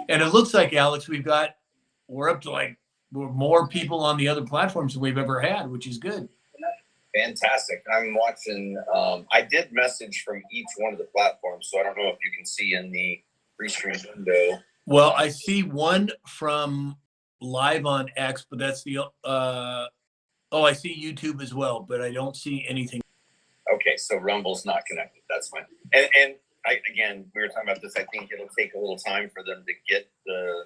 And it looks like, Alex, we're up to more people on the other platforms than we've ever had, which is good. Fantastic. I'm watching. I did message from each one of the platforms, so I don't know if you can see in the pre-screen window. Well, I see one from live on X, but that's the I see YouTube as well, but I don't see anything. Okay, so Rumble's not connected. That's fine. And again, we were talking about this. I think it'll take a little time for them to get the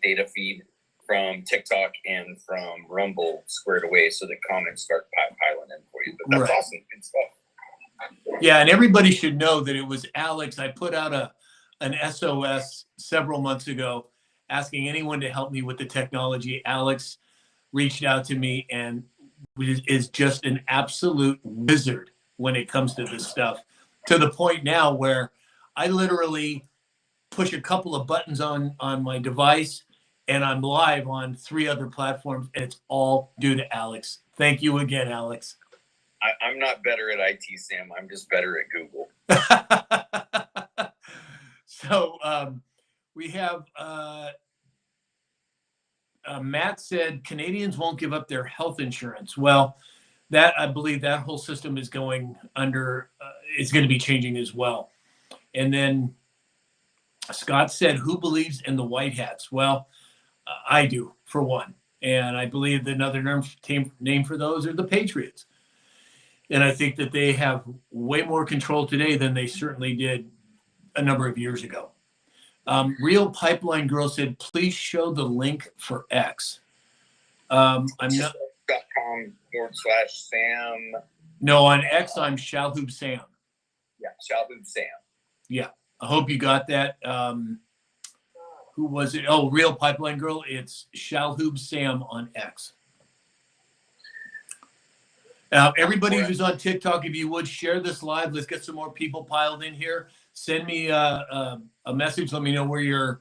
data feed from TikTok and from Rumble squared away so the comments start piling in for you. But that's Right. awesome. Good stuff. Yeah, and everybody should know that it was Alex. I put out an SOS several months ago asking anyone to help me with the technology. Alex reached out to me and is just an absolute wizard when it comes to this stuff, to the point now where I literally push a couple of buttons on my device and I'm live on 3 other platforms, and it's all due to Alex. Thank you again, Alex. I'm not better at IT, Sam. I'm just better at Google. So we have Matt said Canadians won't give up their health insurance. Well, I believe that whole system is going under, it's going to be changing as well. And then Scott said, who believes in the white hats? Well, I do, for one. And I believe that another name for those are the Patriots. And I think that they have way more control today than they certainly did a number of years ago. Real Pipeline Girl said, please show the link for X. I'm not. .com/Sam. No, on X, I'm Shalhoub Sam. Yeah, Shalhoub Sam. Yeah, I hope you got that. Who was it? Oh, Real Pipeline Girl. It's Shalhoub Sam on X. Everybody who's on TikTok, if you would share this live, let's get some more people piled in here. Send me a message. Let me know where you're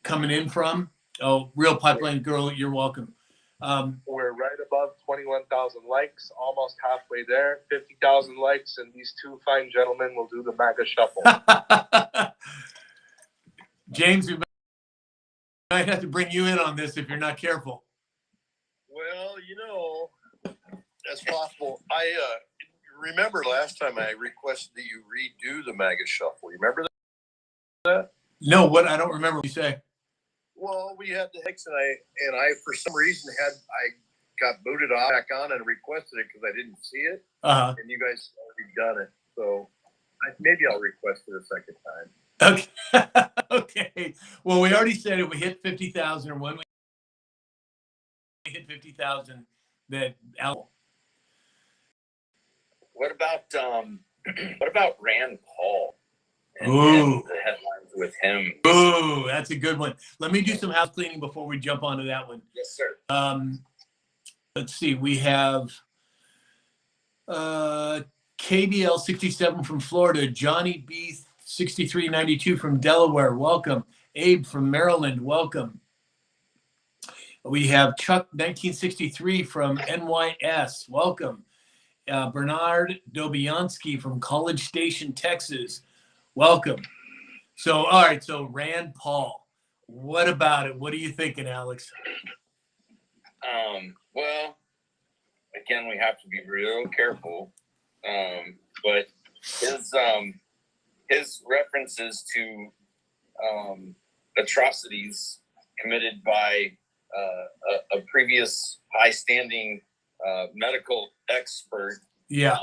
coming in from. Oh, Real Pipeline Girl, you're welcome. We're right above 21,000 likes, almost halfway there. 50,000 likes, and these two fine gentlemen will do the MAGA shuffle. James, we might have to bring you in on this if you're not careful. Well, that's possible. I remember last time I requested that you redo the MAGA shuffle. You remember that? No, what? I don't remember what you say. Well, we had the Hicks, and I for some reason I got booted off back on and requested it because I didn't see it, Uh-huh. and you guys already done it. So maybe I'll request it a second time. Okay. Okay. Well, we already said if we hit 50,000 or when we hit 50,000, that Al. What about Rand Paul? And Ooh. the headlines with him. Ooh, that's a good one. Let me do some house cleaning before we jump onto that one. Yes, sir. Let's see. We have KBL 67 from Florida, Johnny B 6392 from Delaware. Welcome. Abe from Maryland. Welcome. We have Chuck 1963 from NYS. Welcome. Bernard Dobiansky from College Station, Texas. Welcome. So, all right. So Rand Paul, what about it? What are you thinking, Alex? Well, again, we have to be real careful. But his references to atrocities committed by a previous high-standing medical expert. Yeah.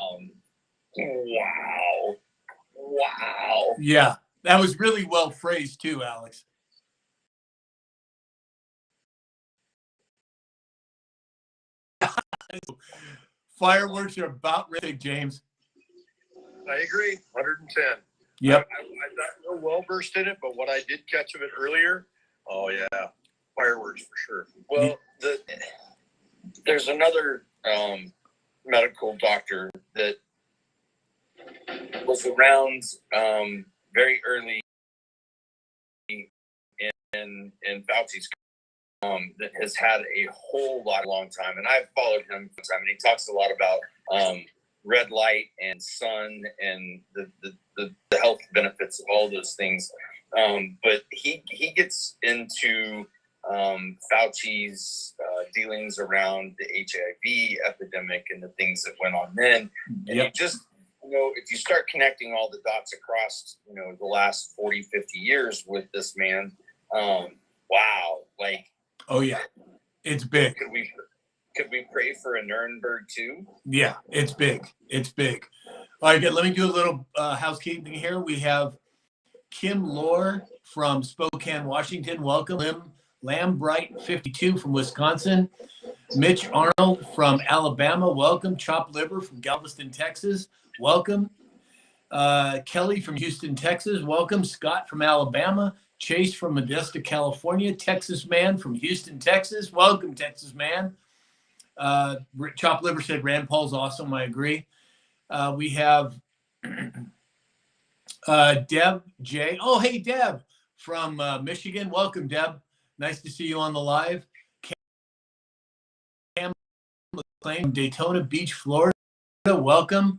Wow. Yeah. That was really well phrased too, Alex. Fireworks are about ready, James. I agree, 110. Yep. I'm not real well versed in it, but what I did catch of it earlier, oh yeah, fireworks for sure. Well, there's another medical doctor that was around very early in Fauci's that has had a whole long time, and I've followed him for time, and he talks a lot about red light and sun and the health benefits of all those things. But he gets into Fauci's dealings around the HIV epidemic and the things that went on then. And Yep. you just, if you start connecting all the dots across, the last 40, 50 years with this man, wow, like, Oh yeah, it's big. could we pray for a Nuremberg too? Yeah, it's big. It's big. All right, good. Let me do a little housekeeping here. We have Kim Lohr from Spokane, Washington. Welcome. Lambright 52 from Wisconsin. Mitch Arnold from Alabama. Welcome. Chop Liver from Galveston, Texas. Welcome. Kelly from Houston, Texas. Welcome. Scott from Alabama. Chase from Modesto, California. Texas Man from Houston, Texas. Welcome, Texas Man. Chop Liver said Rand Paul's awesome. I agree. We have Deb J. Oh, hey, Deb from Michigan. Welcome, Deb. Nice to see you on the live. Cam McClain from Daytona Beach, Florida. Welcome.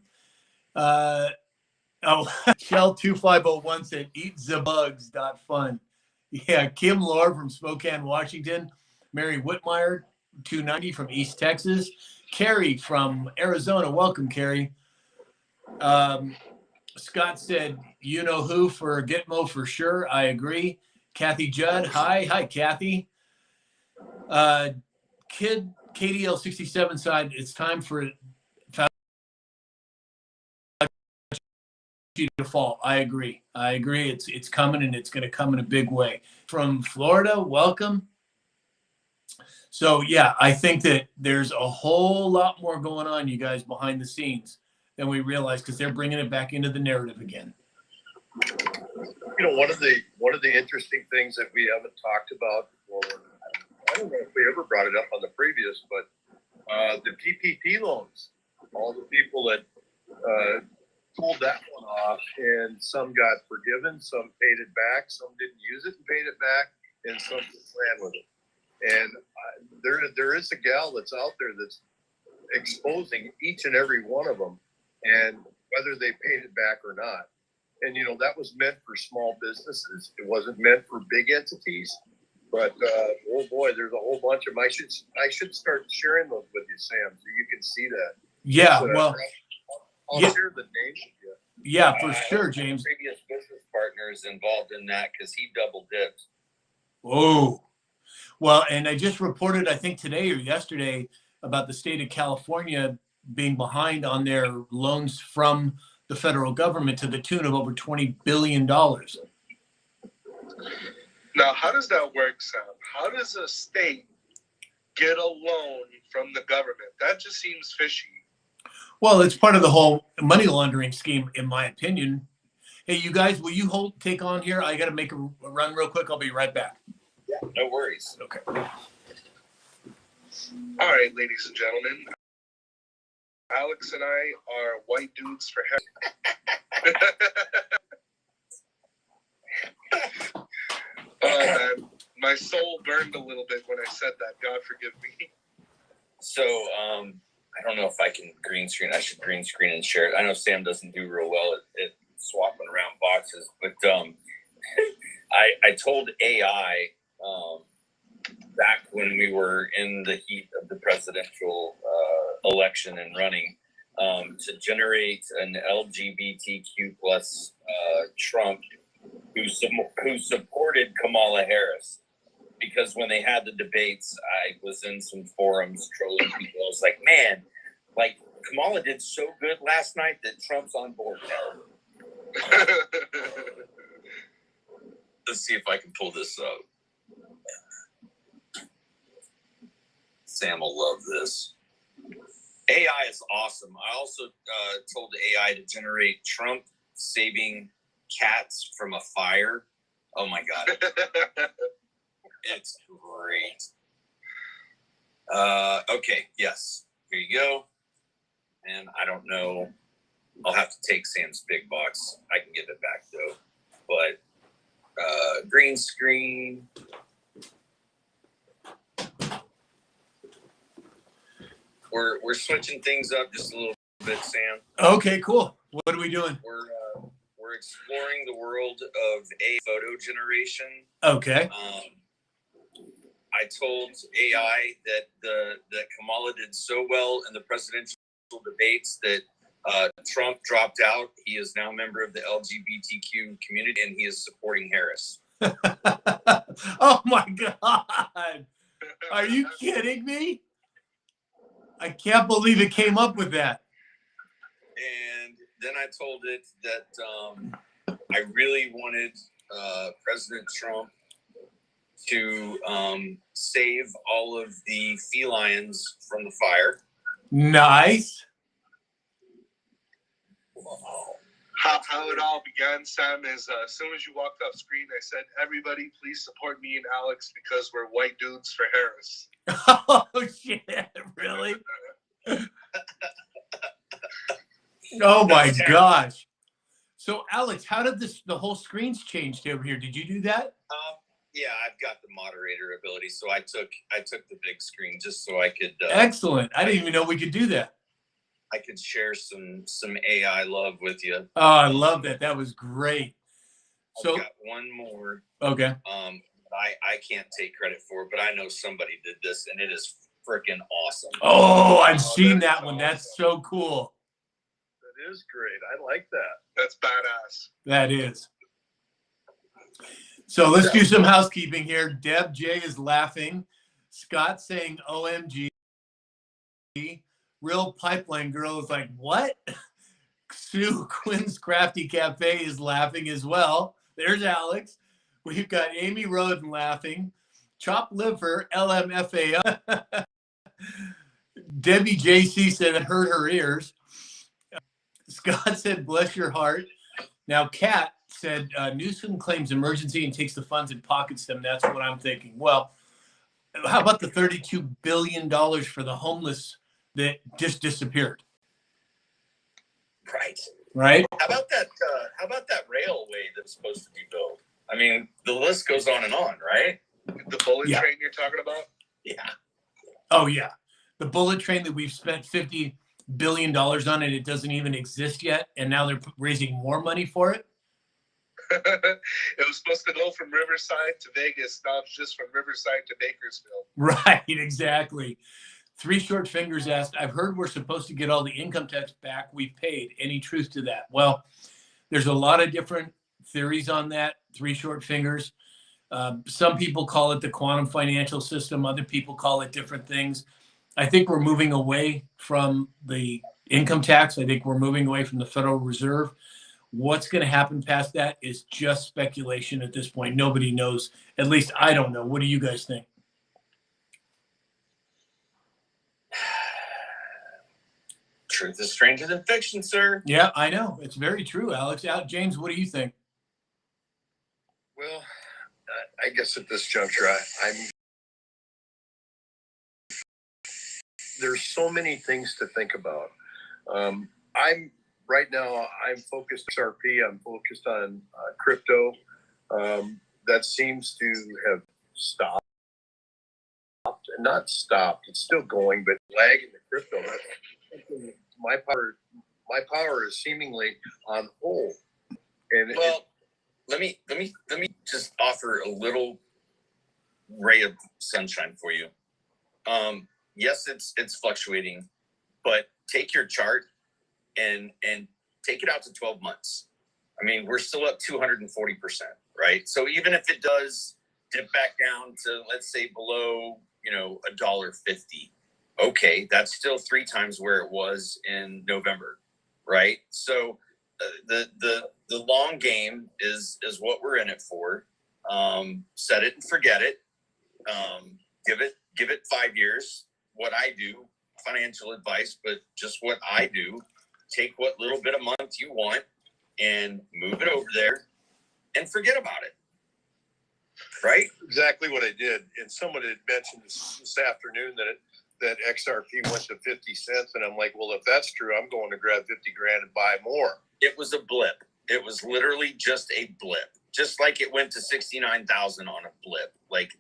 Shell 2501 said eatthebugs.fun. Yeah, Kim Lohr from Spokane, Washington. Mary Whitmire 290 from East Texas. Carrie from Arizona. Welcome, Carrie. Scott said, you know who for Gitmo for sure. I agree. Kathy Judd. Hi, Kathy. KDL 67 side, it's time for to fall. I agree. It's coming, and it's going to come in a big way. From Florida, welcome. So yeah, I think that there's a whole lot more going on, you guys, behind the scenes than we realize, because they're bringing it back into the narrative again. You know, one of the interesting things that we haven't talked about, well, I don't know if we ever brought it up on the previous, but the PPP loans, all the people that pulled that one off, and some got forgiven, some paid it back, some didn't use it and paid it back, and some just ran with it. And there is a gal that's out there that's exposing each and every one of them, and whether they paid it back or not. And you know, that was meant for small businesses. It wasn't meant for big entities. But oh boy, there's a whole bunch of them. I should start sharing those with you, Sam, so you can see that. Yeah, So, well, I'll yeah. share the name with you. yeah, for I sure, have James. Previous business partners involved in that because he double dipped. Oh, well, and I just reported, I think today or yesterday, about the state of California being behind on their loans from the federal government to the tune of over $20 billion. Now, how does that work, Sam? How does a state get a loan from the government? That just seems fishy. Well, it's part of the whole money laundering scheme, in my opinion. Hey, you guys, will you take on here? I got to make a run real quick. I'll be right back. Yeah, no worries. Okay. All right, ladies and gentlemen. Alex and I are white dudes for hair. Oh, man. My soul burned a little bit when I said that. God forgive me. So, I don't know if I can green screen. I should green screen and share it. I know Sam doesn't do real well at swapping around boxes, but I told AI back when we were in the heat of the presidential election and running to generate an LGBTQ plus Trump who supported Kamala Harris. Because when they had the debates, I was in some forums trolling people. I was like, man, like Kamala did so good last night that Trump's on board now. Let's see if I can pull this up. Sam will love this. AI is awesome. I also told the AI to generate Trump saving cats from a fire. Oh my God. It's great. Okay, yes. Here you go. And I don't know. I'll have to take Sam's big box. I can give it back though. But green screen. We're switching things up just a little bit, Sam. Okay, cool. What are we doing? We're exploring the world of photo generation. Okay. I told AI that Kamala did so well in the presidential debates that Trump dropped out. He is now a member of the LGBTQ community, and he is supporting Harris. Oh my God. Are you kidding me? I can't believe it came up with that. And then I told it that I really wanted President Trump to save all of the felines from the fire. Nice. How it all began, Sam, is as soon as you walked off screen, I said, everybody, please support me and Alex because we're white dudes for Harris. Oh, shit. Really? Oh, my gosh. So, Alex, how did the whole screens change over here? Did you do that? Yeah, I've got the moderator ability, so I took the big screen just so I could. Excellent. I didn't even know we could do that. I could share some AI love with you. Oh, I love that. That was great. So, I've got one more. okay. I can't take credit for it, but I know somebody did this, and it is freaking awesome. Oh, I've seen that's that one. awesome. That's so cool. That is great. I like that. That's badass. That is. So let's do some housekeeping here. Deb J is laughing. Scott saying OMG. Real pipeline girl is like, what? Sue Quinn's Crafty Cafe is laughing as well. There's Alex. We've got Amy Roden laughing. Chop Liver, LMFAO. Debbie JC said it hurt her ears. Scott said, bless your heart. Now, Kat said, Newsom claims emergency and takes the funds and pockets them. That's what I'm thinking. Well, how about the $32 billion for the homeless that just disappeared? Right. Right? How about that? How about that railway that's supposed to be built? I mean, the list goes on and on, right? The bullet train you're talking about? Yeah. Oh, yeah. The bullet train that we've spent $50 billion on and it doesn't even exist yet. And now they're raising more money for it. It was supposed to go from Riverside to Vegas. Now it's just from Riverside to Bakersfield. Right, exactly. Three Short Fingers asked, I've heard we're supposed to get all the income tax back we've paid. Any truth to that? Well, there's a lot of different theories on that. Three Short Fingers. Some people call it the quantum financial system. Other people call it different things. I think we're moving away from the income tax. I think we're moving away from the Federal Reserve. What's going to happen past that is just speculation at this point. Nobody knows. At least I don't know. What do you guys think? Truth is stranger than fiction, sir. Yeah, I know. It's very true, Alex. James, what do you think? Well, I guess at this juncture, I'm. There's so many things to think about. I'm right now. I'm focused on XRP. I'm focused on crypto. That seems to have stopped, and not stopped. It's still going, but lagging the crypto. My power is seemingly on hold. And well, let me just offer a little ray of sunshine for you. Yes, it's fluctuating, but take your chart and take it out to 12 months. I mean, we're still up 240%, right? So even if it does dip back down to, let's say, below, $1.50, okay, that's still 3 times where it was in November, right? So the long game is what we're in it for. Set it and forget it. Give it 5 years. What I do, financial advice, but just what I do. Take what little bit of month you want and move it over there and forget about it. Right? Exactly what I did. And someone had mentioned this afternoon that XRP went to 50 cents. And I'm like, well, if that's true, I'm going to grab 50 grand and buy more. It was a blip. It was literally just a blip. Just like it went to 69,000 on a blip. Like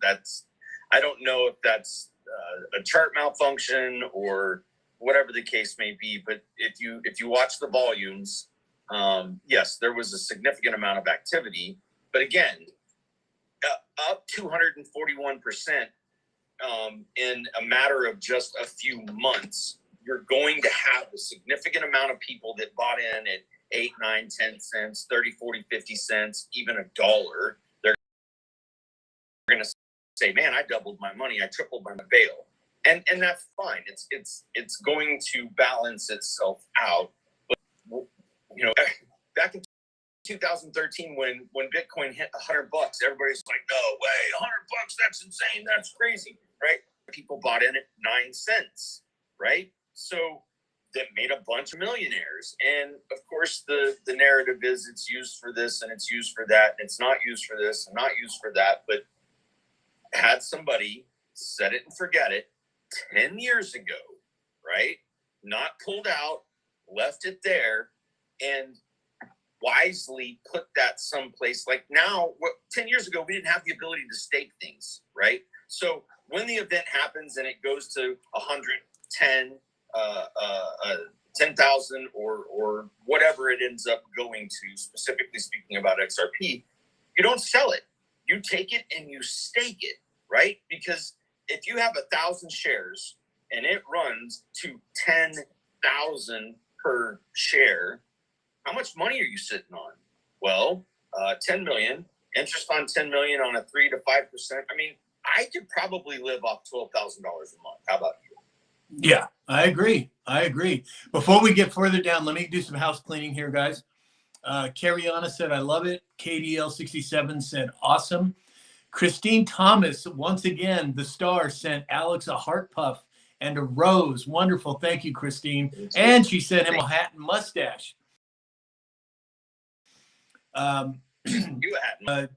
I don't know if that's a chart malfunction or whatever the case may be. But if you watch the volumes, yes, there was a significant amount of activity. But again, up 241% in a matter of just a few months. You're going to have a significant amount of people that bought in at 8, 9, 10 cents, 30, 40, 50 cents, even $1. They're going to say, man, I doubled my money. I tripled my bail. And that's fine. It's going to balance itself out. But, back in 2013, when Bitcoin hit $100, everybody's like, no way, $100, that's insane. That's crazy, right? People bought in at 9 cents, right? So that made a bunch of millionaires. And of course, the narrative is it's used for this and it's used for that. And it's not used for this and not used for that. But had somebody set it and forget it 10 years ago, right? Not pulled out, left it there, and wisely put that someplace. Like now, 10 years ago, we didn't have the ability to stake things, right? So when the event happens and it goes to 110, 10,000 or whatever it ends up going to, specifically speaking about XRP, you don't sell it. You take it and you stake it, right? Because if you have 1,000 shares and it runs to 10,000 per share, how much money are you sitting on? Well, 10 million, interest on 10 million on a 3 to 5%. I mean, I could probably live off $12,000 a month. How about you? Yeah, I agree. I agree. Before we get further down, let me do some house cleaning here, guys. Carriana said, I love it. KDL67 said, awesome. Christine Thomas, once again, the star, sent Alex a heart puff and a rose. Wonderful. Thank you, Christine. And she sent him a hat and mustache. You had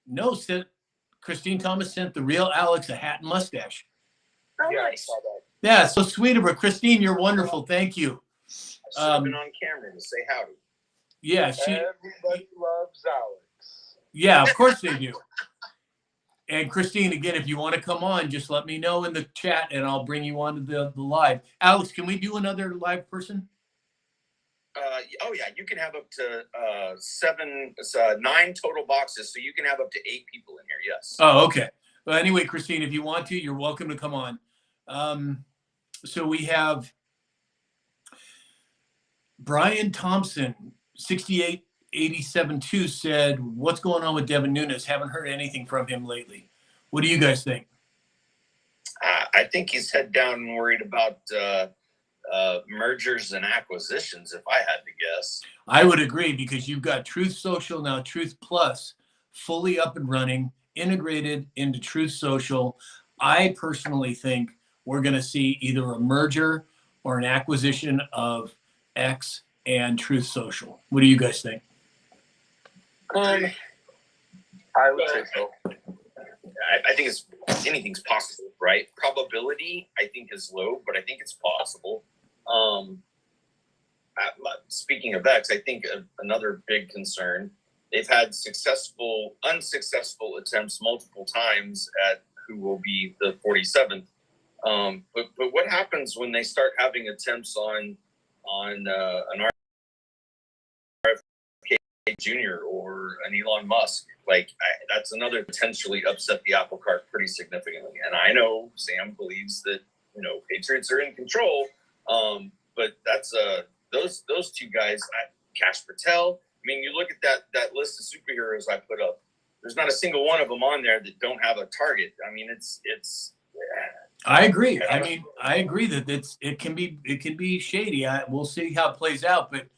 No, Christine Thomas sent the real Alex a hat and mustache. oh, Yeah, I nice. saw that. Yeah, so sweet of her. Christine, you're wonderful. Thank you. I should have been on camera to say howdy. Yeah, Everybody loves Alex. yeah, of course they do. And Christine, again, if you want to come on, just let me know in the chat and I'll bring you on to the live. Alex, can we do another live person? Oh yeah, you can have up to 9 total boxes, so you can have up to 8 people in here. Yes. Oh, okay. Well, anyway, Christine, if you want to, you're welcome to come on. So we have Brian Thompson, 6887-2 said, what's going on with Devin Nunes? Haven't heard anything from him lately. What do you guys think? I think he's head down and worried about mergers and acquisitions, if I had to guess. I would agree because you've got Truth Social now, Truth Plus, fully up and running, integrated into Truth Social. I personally think we're going to see either a merger or an acquisition of X and Truth Social. What do you guys think? I would say so. I think anything's possible, right? Probability, I think, is low, but I think it's possible. Speaking of X, I think another big concern, they've had unsuccessful attempts multiple times at who will be the 47th. But what happens when they start having attempts on an RFK Jr. or an Elon Musk? That's another potentially upset the apple cart pretty significantly. And I know Sam believes that Patriots are in control, but that's those two guys, Kash Patel. I mean, you look at that list of superheroes I put up. There's not a single one of them on there that don't have a target. I mean, it's. I agree. I mean, I agree that it can be shady. We'll see how it plays out. But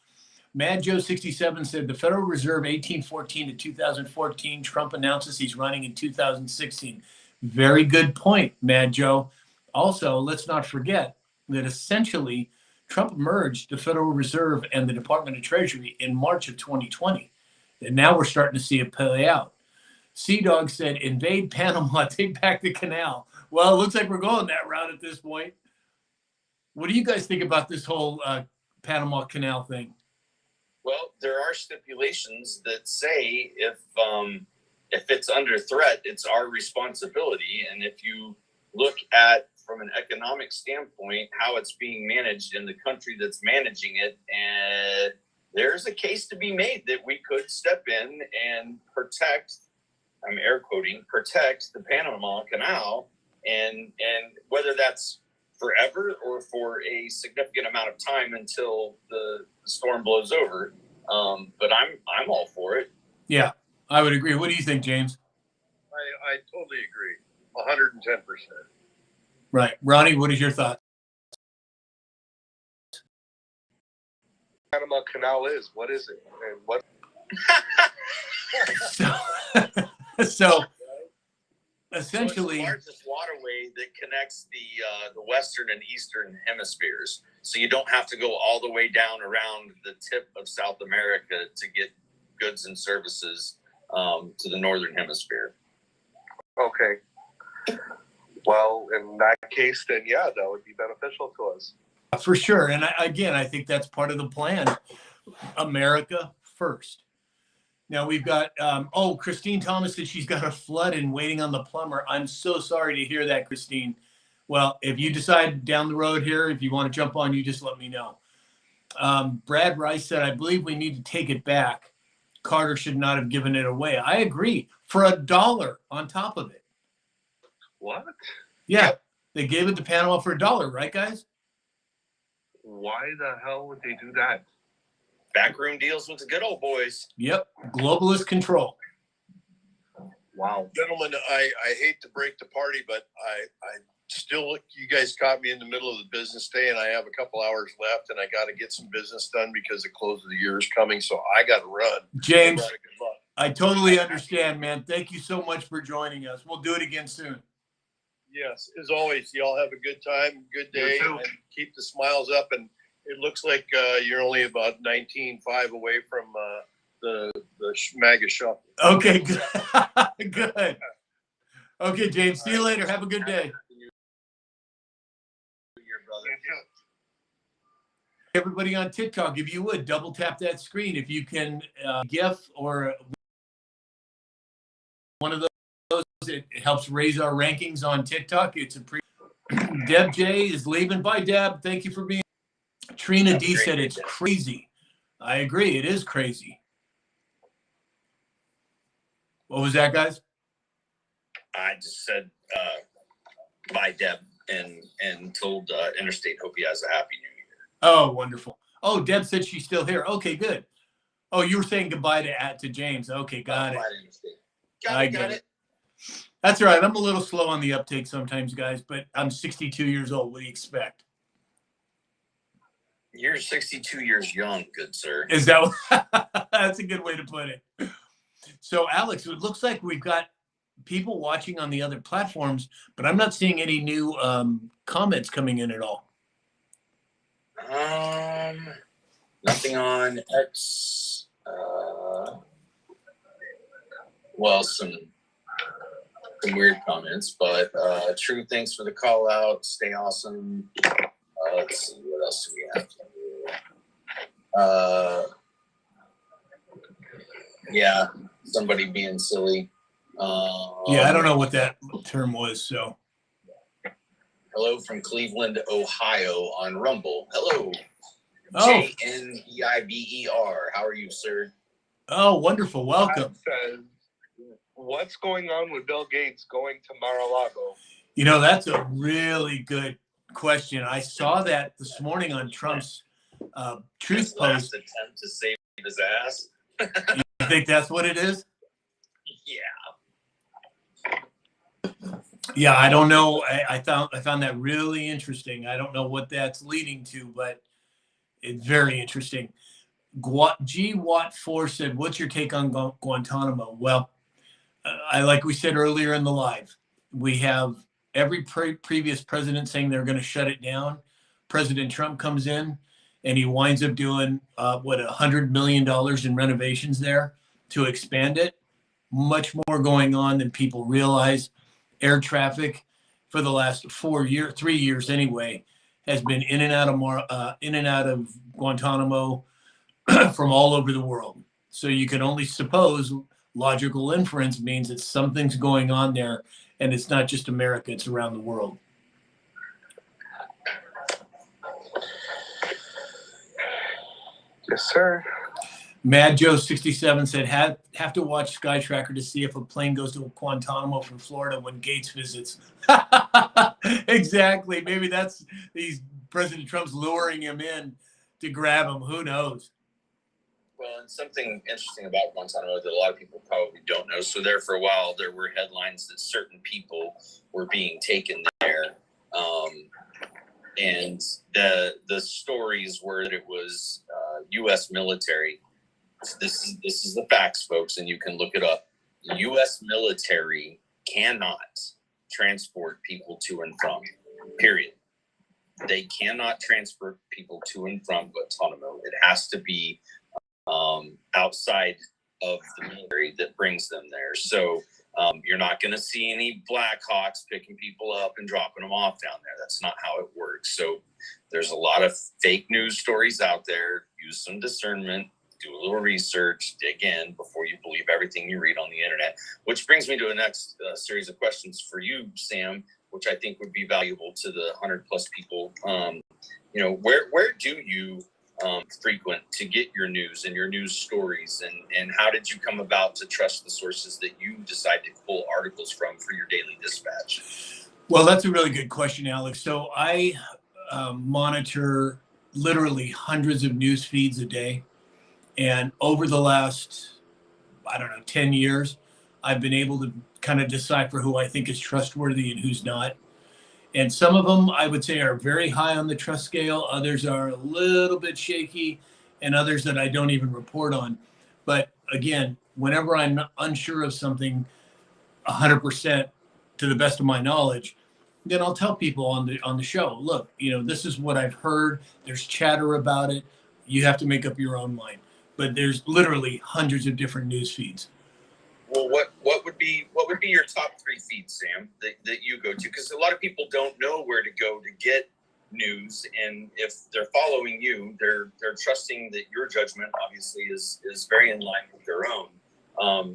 Mad Joe 67 said the Federal Reserve 1814 to 2014. Trump announces he's running in 2016. Very good point, Mad Joe. Also, let's not forget that essentially Trump merged the Federal Reserve and the Department of Treasury in March of 2020. And now we're starting to see it play out. Sea Dog said, invade Panama, take back the canal. Well, it looks like we're going that route at this point. What do you guys think about this whole Panama Canal thing? Well, there are stipulations that say if it's under threat, it's our responsibility. And if you look at, from an economic standpoint, how it's being managed in the country that's managing it, and there's a case to be made that we could step in and protect, I'm air quoting, protect the Panama Canal, and whether that's forever or for a significant amount of time until the storm blows over. But I'm all for it. Yeah, I would agree. What do you think, James? I totally agree. 110%. Right. Ronnie, what is your thought? Panama Canal is. What is it? And what? So So essentially, it's the largest waterway that connects the western and eastern hemispheres. So you don't have to go all the way down around the tip of South America to get goods and services to the northern hemisphere. Okay. Well, in that case, then yeah, that would be beneficial to us. for sure. And I think that's part of the plan. America first. Now we've got, Christine Thomas said she's got a flood and waiting on the plumber. I'm so sorry to hear that, Christine. Well, if you decide down the road here, if you want to jump on, you just let me know. Brad Rice said, I believe we need to take it back. Carter should not have given it away. I agree. For $1 on top of it. What? Yeah. They gave it to Panama for $1, right, guys? Why the hell would they do that? Backroom deals with the good old boys. Yep. Globalist control. Wow. Gentlemen, I hate to break the party, but I still, you guys caught me in the middle of the business day and I have a couple hours left and I got to get some business done because the close of the year is coming. So I got to run. James, Everybody, good luck. I totally understand, man. Thank you so much for joining us. We'll do it again soon. Yes, as always, y'all have a good time, good day, You too. and keep the smiles up. And it looks like you're only about 19.5 away from the MAGA shuffle. Okay, good. Good. Okay, James. See you later. Have a good day. Everybody on TikTok, if you would double tap that screen, if you can GIF or one of those, it helps raise our rankings on TikTok. It's a Deb J is leaving. Bye, Deb. Thank you for being. Trina D said it's crazy. I agree. It is crazy. What was that, guys? I just said bye, Deb, and told Interstate hope he has a happy new year. Oh, wonderful. Oh, Deb said she's still here. Okay, good. Oh, you were saying goodbye to James. Okay, got it. Bye to Interstate. I get it. That's all right. I'm a little slow on the uptake sometimes, guys, but I'm 62 years old. What do you expect? You're 62 years young, good sir. Is that that's a good way to put it. So, Alex, it looks like we've got people watching on the other platforms, but I'm not seeing any new comments coming in at all. Nothing on X. Well, some weird comments, but True, thanks for the call out. Stay awesome. Let's see, what else do we have? Yeah, somebody being silly. Yeah, I don't know what that term was. So, hello from Cleveland, Ohio on Rumble. Hello. oh, JNBIBER. How are you, sir? oh, wonderful. Welcome. Says, what's going on with Bill Gates going to Mar-a-Lago? You know, that's a really good question. I saw that this morning on Trump's truth His last post. attempt to save his ass. You think that's what it is? Yeah. Yeah, I don't know. I found that really interesting. I don't know what that's leading to, but it's very interesting. G Watt 4 said, "What's your take on Guantanamo?" Well, like we said earlier in the live, we have every previous president saying they're going to shut it down. President Trump comes in and he winds up doing $100 million in renovations there to expand it. Much more going on than people realize. Air traffic for the last 3 years anyway, has been in and out of Guantanamo from all over the world. So you can only suppose logical inference means that something's going on there, and it's not just America, it's around the world. Yes, sir. Mad Joe 67 said, have to watch Sky Tracker to see if a plane goes to Guantanamo from Florida when Gates visits. Exactly. Maybe that's President Trump's luring him in to grab him. Who knows? Well, and something interesting about Guantanamo that a lot of people probably don't know. So there for a while, there were headlines that certain people were being taken there. And the stories were that it was U.S. military. This is the facts, folks, and you can look it up. The U.S. military cannot transport people to and from, period. They cannot transport people to and from Guantanamo. It has to be outside of the military that brings them there. So you're not going to see any Blackhawks picking people up and dropping them off down there. That's not how it works. So there's a lot of fake news stories out there. Use some discernment. Do a little research, dig in before you believe everything you read on the internet. Which brings me to the next series of questions for you, Sam, which I think would be valuable to the 100+ people. Where do you frequent to get your news and your news stories, and how did you come about to trust the sources that you decide to pull articles from for your daily dispatch? Well, that's a really good question, Alex. So I monitor literally hundreds of news feeds a day. And over the last, 10 years, I've been able to kind of decipher who I think is trustworthy and who's not. And some of them I would say are very high on the trust scale. Others are a little bit shaky, and others that I don't even report on. But again, whenever I'm unsure of something 100% to the best of my knowledge, then I'll tell people on the show, look, this is what I've heard. There's chatter about it. You have to make up your own mind. But there's literally hundreds of different news feeds. Well, what would be your top 3 feeds, Sam, that you go to? Because a lot of people don't know where to go to get news, and if they're following you, they're trusting that your judgment obviously is very in line with their own.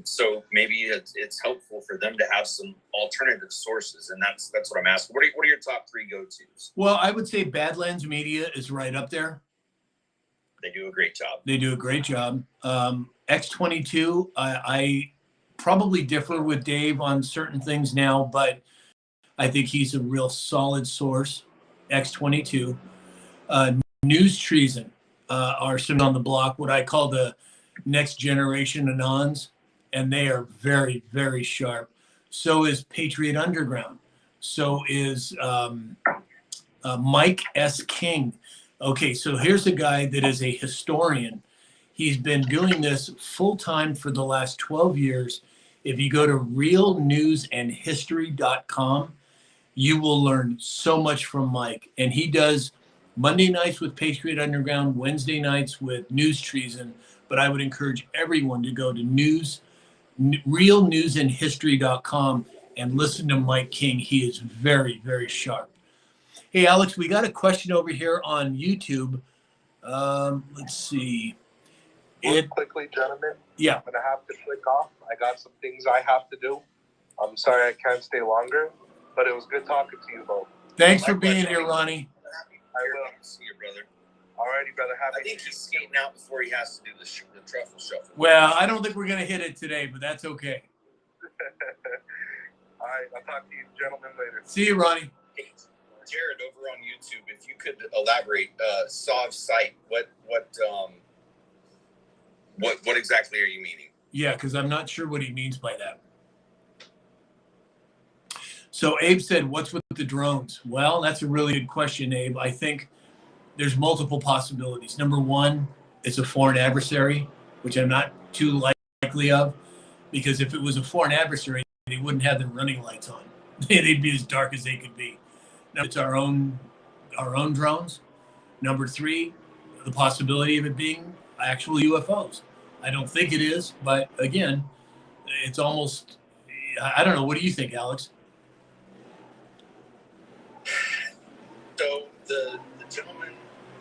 So maybe it's helpful for them to have some alternative sources, and that's what I'm asking. What are your top 3 go-tos? Well, I would say Badlands Media is right up there. They do a great job. They do a great job. X22, I probably differ with Dave on certain things now, but I think he's a real solid source. X22. News Treason are sitting on the block, what I call the next generation Anons, and they are very, very sharp. So is Patriot Underground. So is Mike S. King. Okay, so here's a guy that is a historian. He's been doing this full time for the last 12 years. If you go to realnewsandhistory.com, you will learn so much from Mike. And he does Monday nights with Patriot Underground, Wednesday nights with News Treason. But I would encourage everyone to go to realnewsandhistory.com and listen to Mike King. He is very, very sharp. Hey, Alex, we got a question over here on YouTube. Let's see. Quickly, gentlemen. Yeah. I'm going to have to click off. I got some things I have to do. I'm sorry I can't stay longer, but it was good talking to you both. Thanks for being here, Ronnie. I will see you, brother. Alrighty, brother. I think he's skating out before he has to do the truffle shuffle. Well, I don't think we're going to hit it today, but that's okay. All right, I'll talk to you gentlemen later. See you, Ronnie. Hey, Jared, over on YouTube, if you could elaborate, Sov's site, what exactly are you meaning? Yeah, because I'm not sure what he means by that. So Abe said, what's with the drones? Well, that's a really good question, Abe. I think there's multiple possibilities. Number one, it's a foreign adversary, which I'm not too likely of, because if it was a foreign adversary, they wouldn't have their running lights on. They'd be as dark as they could be. Now, it's our own drones. Number three, the possibility of it being actual UFOs. I don't think it is, but again, it's almost, I don't know. What do you think, Alex? So the gentleman,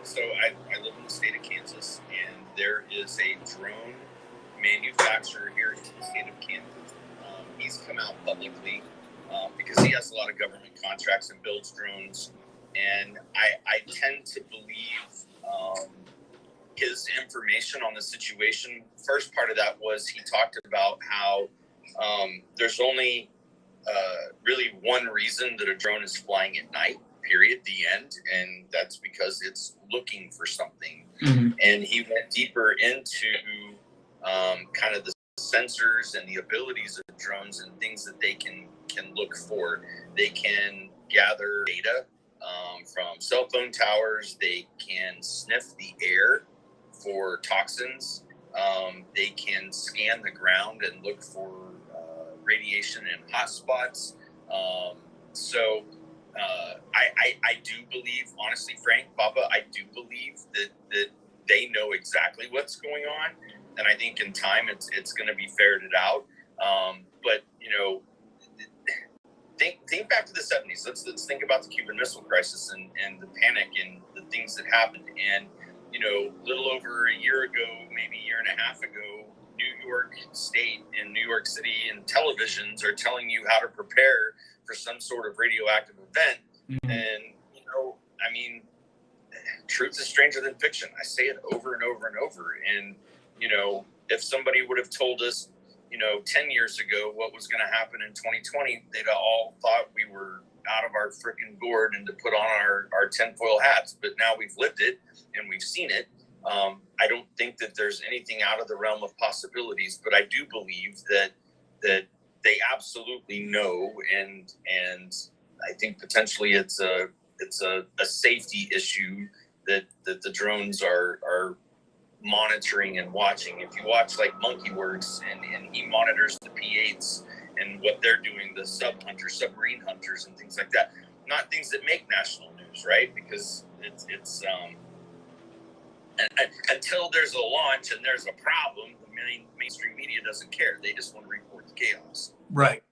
I live in the state of Kansas, and there is a drone manufacturer here in the state of Kansas. He's come out publicly because he has a lot of government contracts and builds drones, and I tend to believe his information on the situation. First part of that was he talked about how there's only really one reason that a drone is flying at night, period, the end, and that's because it's looking for something. Mm-hmm. And he went deeper into kind of the sensors and the abilities of drones and things that they can look for. They can gather data from cell phone towers. They can sniff the air for toxins. They can scan the ground and look for radiation in hotspots. I do believe, honestly, Frank, Papa, I do believe that they know exactly what's going on, and I think in time it's going to be ferreted out. But think back to the 70s. Let's think about the Cuban Missile Crisis and the panic and the things that happened. And little over a year ago, maybe a year and a half ago, New York State and New York City and televisions are telling you how to prepare for some sort of radioactive event. Mm-hmm. And, I mean, truth is stranger than fiction. I say it over and over and over. And, if somebody would have told us, 10 years ago what was going to happen in 2020, they'd all thought we were out of our freaking gourd and to put on our tinfoil hats. But now we've lived it and we've seen it. I don't think that there's anything out of the realm of possibilities, but I do believe that they absolutely know, and I think potentially it's a safety issue that the drones are monitoring and watching. If you watch like Monkey Works and he monitors the P8s and what they're doing, the submarine hunters and things like that, not things that make national news, right? Because it's until there's a launch and there's a problem, the mainstream media doesn't care. They just want to report the chaos. Right.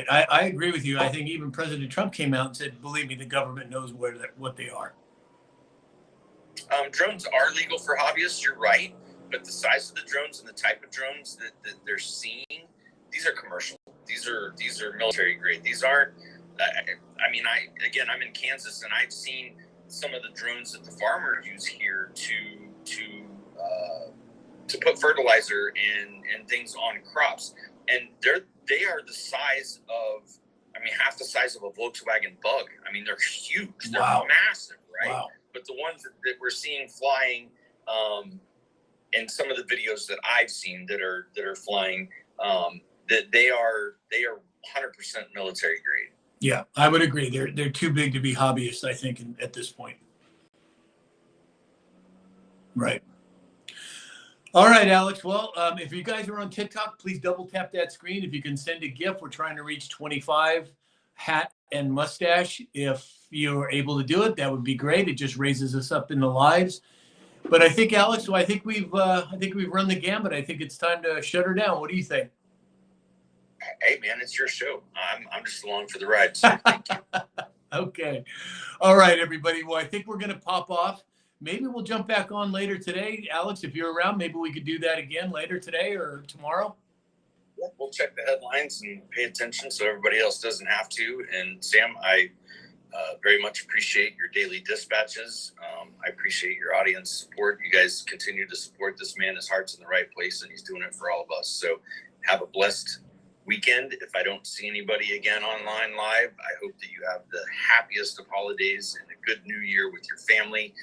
I agree with you. I think even President Trump came out and said, believe me, the government knows what they are. Drones are legal for hobbyists, you're right, but the size of the drones and the type of drones that they're seeing, these are commercial. These are military grade. These aren't. I'm in Kansas, and I've seen some of the drones that the farmers use here to put fertilizer and things on crops, and they are the size of, half the size of a Volkswagen Bug. They're huge. They're massive, right? Wow. But the ones that we're seeing flying, in some of the videos that I've seen that are flying, that they are 100% military grade. Yeah, I would agree. They're too big to be hobbyists, I think, at this point. Right. All right, Alex. Well, if you guys are on TikTok, please double tap that screen. If you can send a GIF, we're trying to reach 25 hat and mustache. If you're able to do it, that would be great. It just raises us up in the lives. But I think, Alex, I think we've run the gamut. I think it's time to shut her down. What do you think? Hey, man, it's your show. I'm just along for the ride. So thank you. Okay. All right, everybody. Well, I think we're going to pop off. Maybe we'll jump back on later today. Alex, if you're around, maybe we could do that again later today or tomorrow. Yeah, we'll check the headlines and pay attention so everybody else doesn't have to. And Sam, I very much appreciate your daily dispatches. I appreciate your audience support. You guys continue to support this man. His heart's in the right place, and he's doing it for all of us. So have a blessed weekend. If I don't see anybody again online live, I hope that you have the happiest of holidays and a good new year with your family.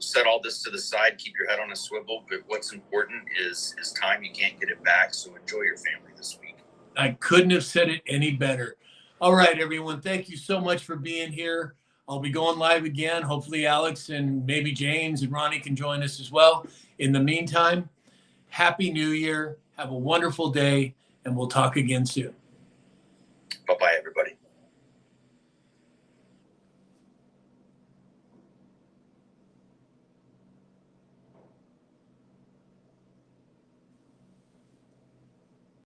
Set all this to the side, keep your head on a swivel, but what's important is time. You can't get it back, so enjoy your family this week. I couldn't have said it any better. All right, everyone, thank you so much for being here. I'll be going live again. Hopefully Alex and maybe James and Ronnie can join us as well. In the meantime, Happy New Year. Have a wonderful day, and we'll talk again soon. Bye-bye, everybody.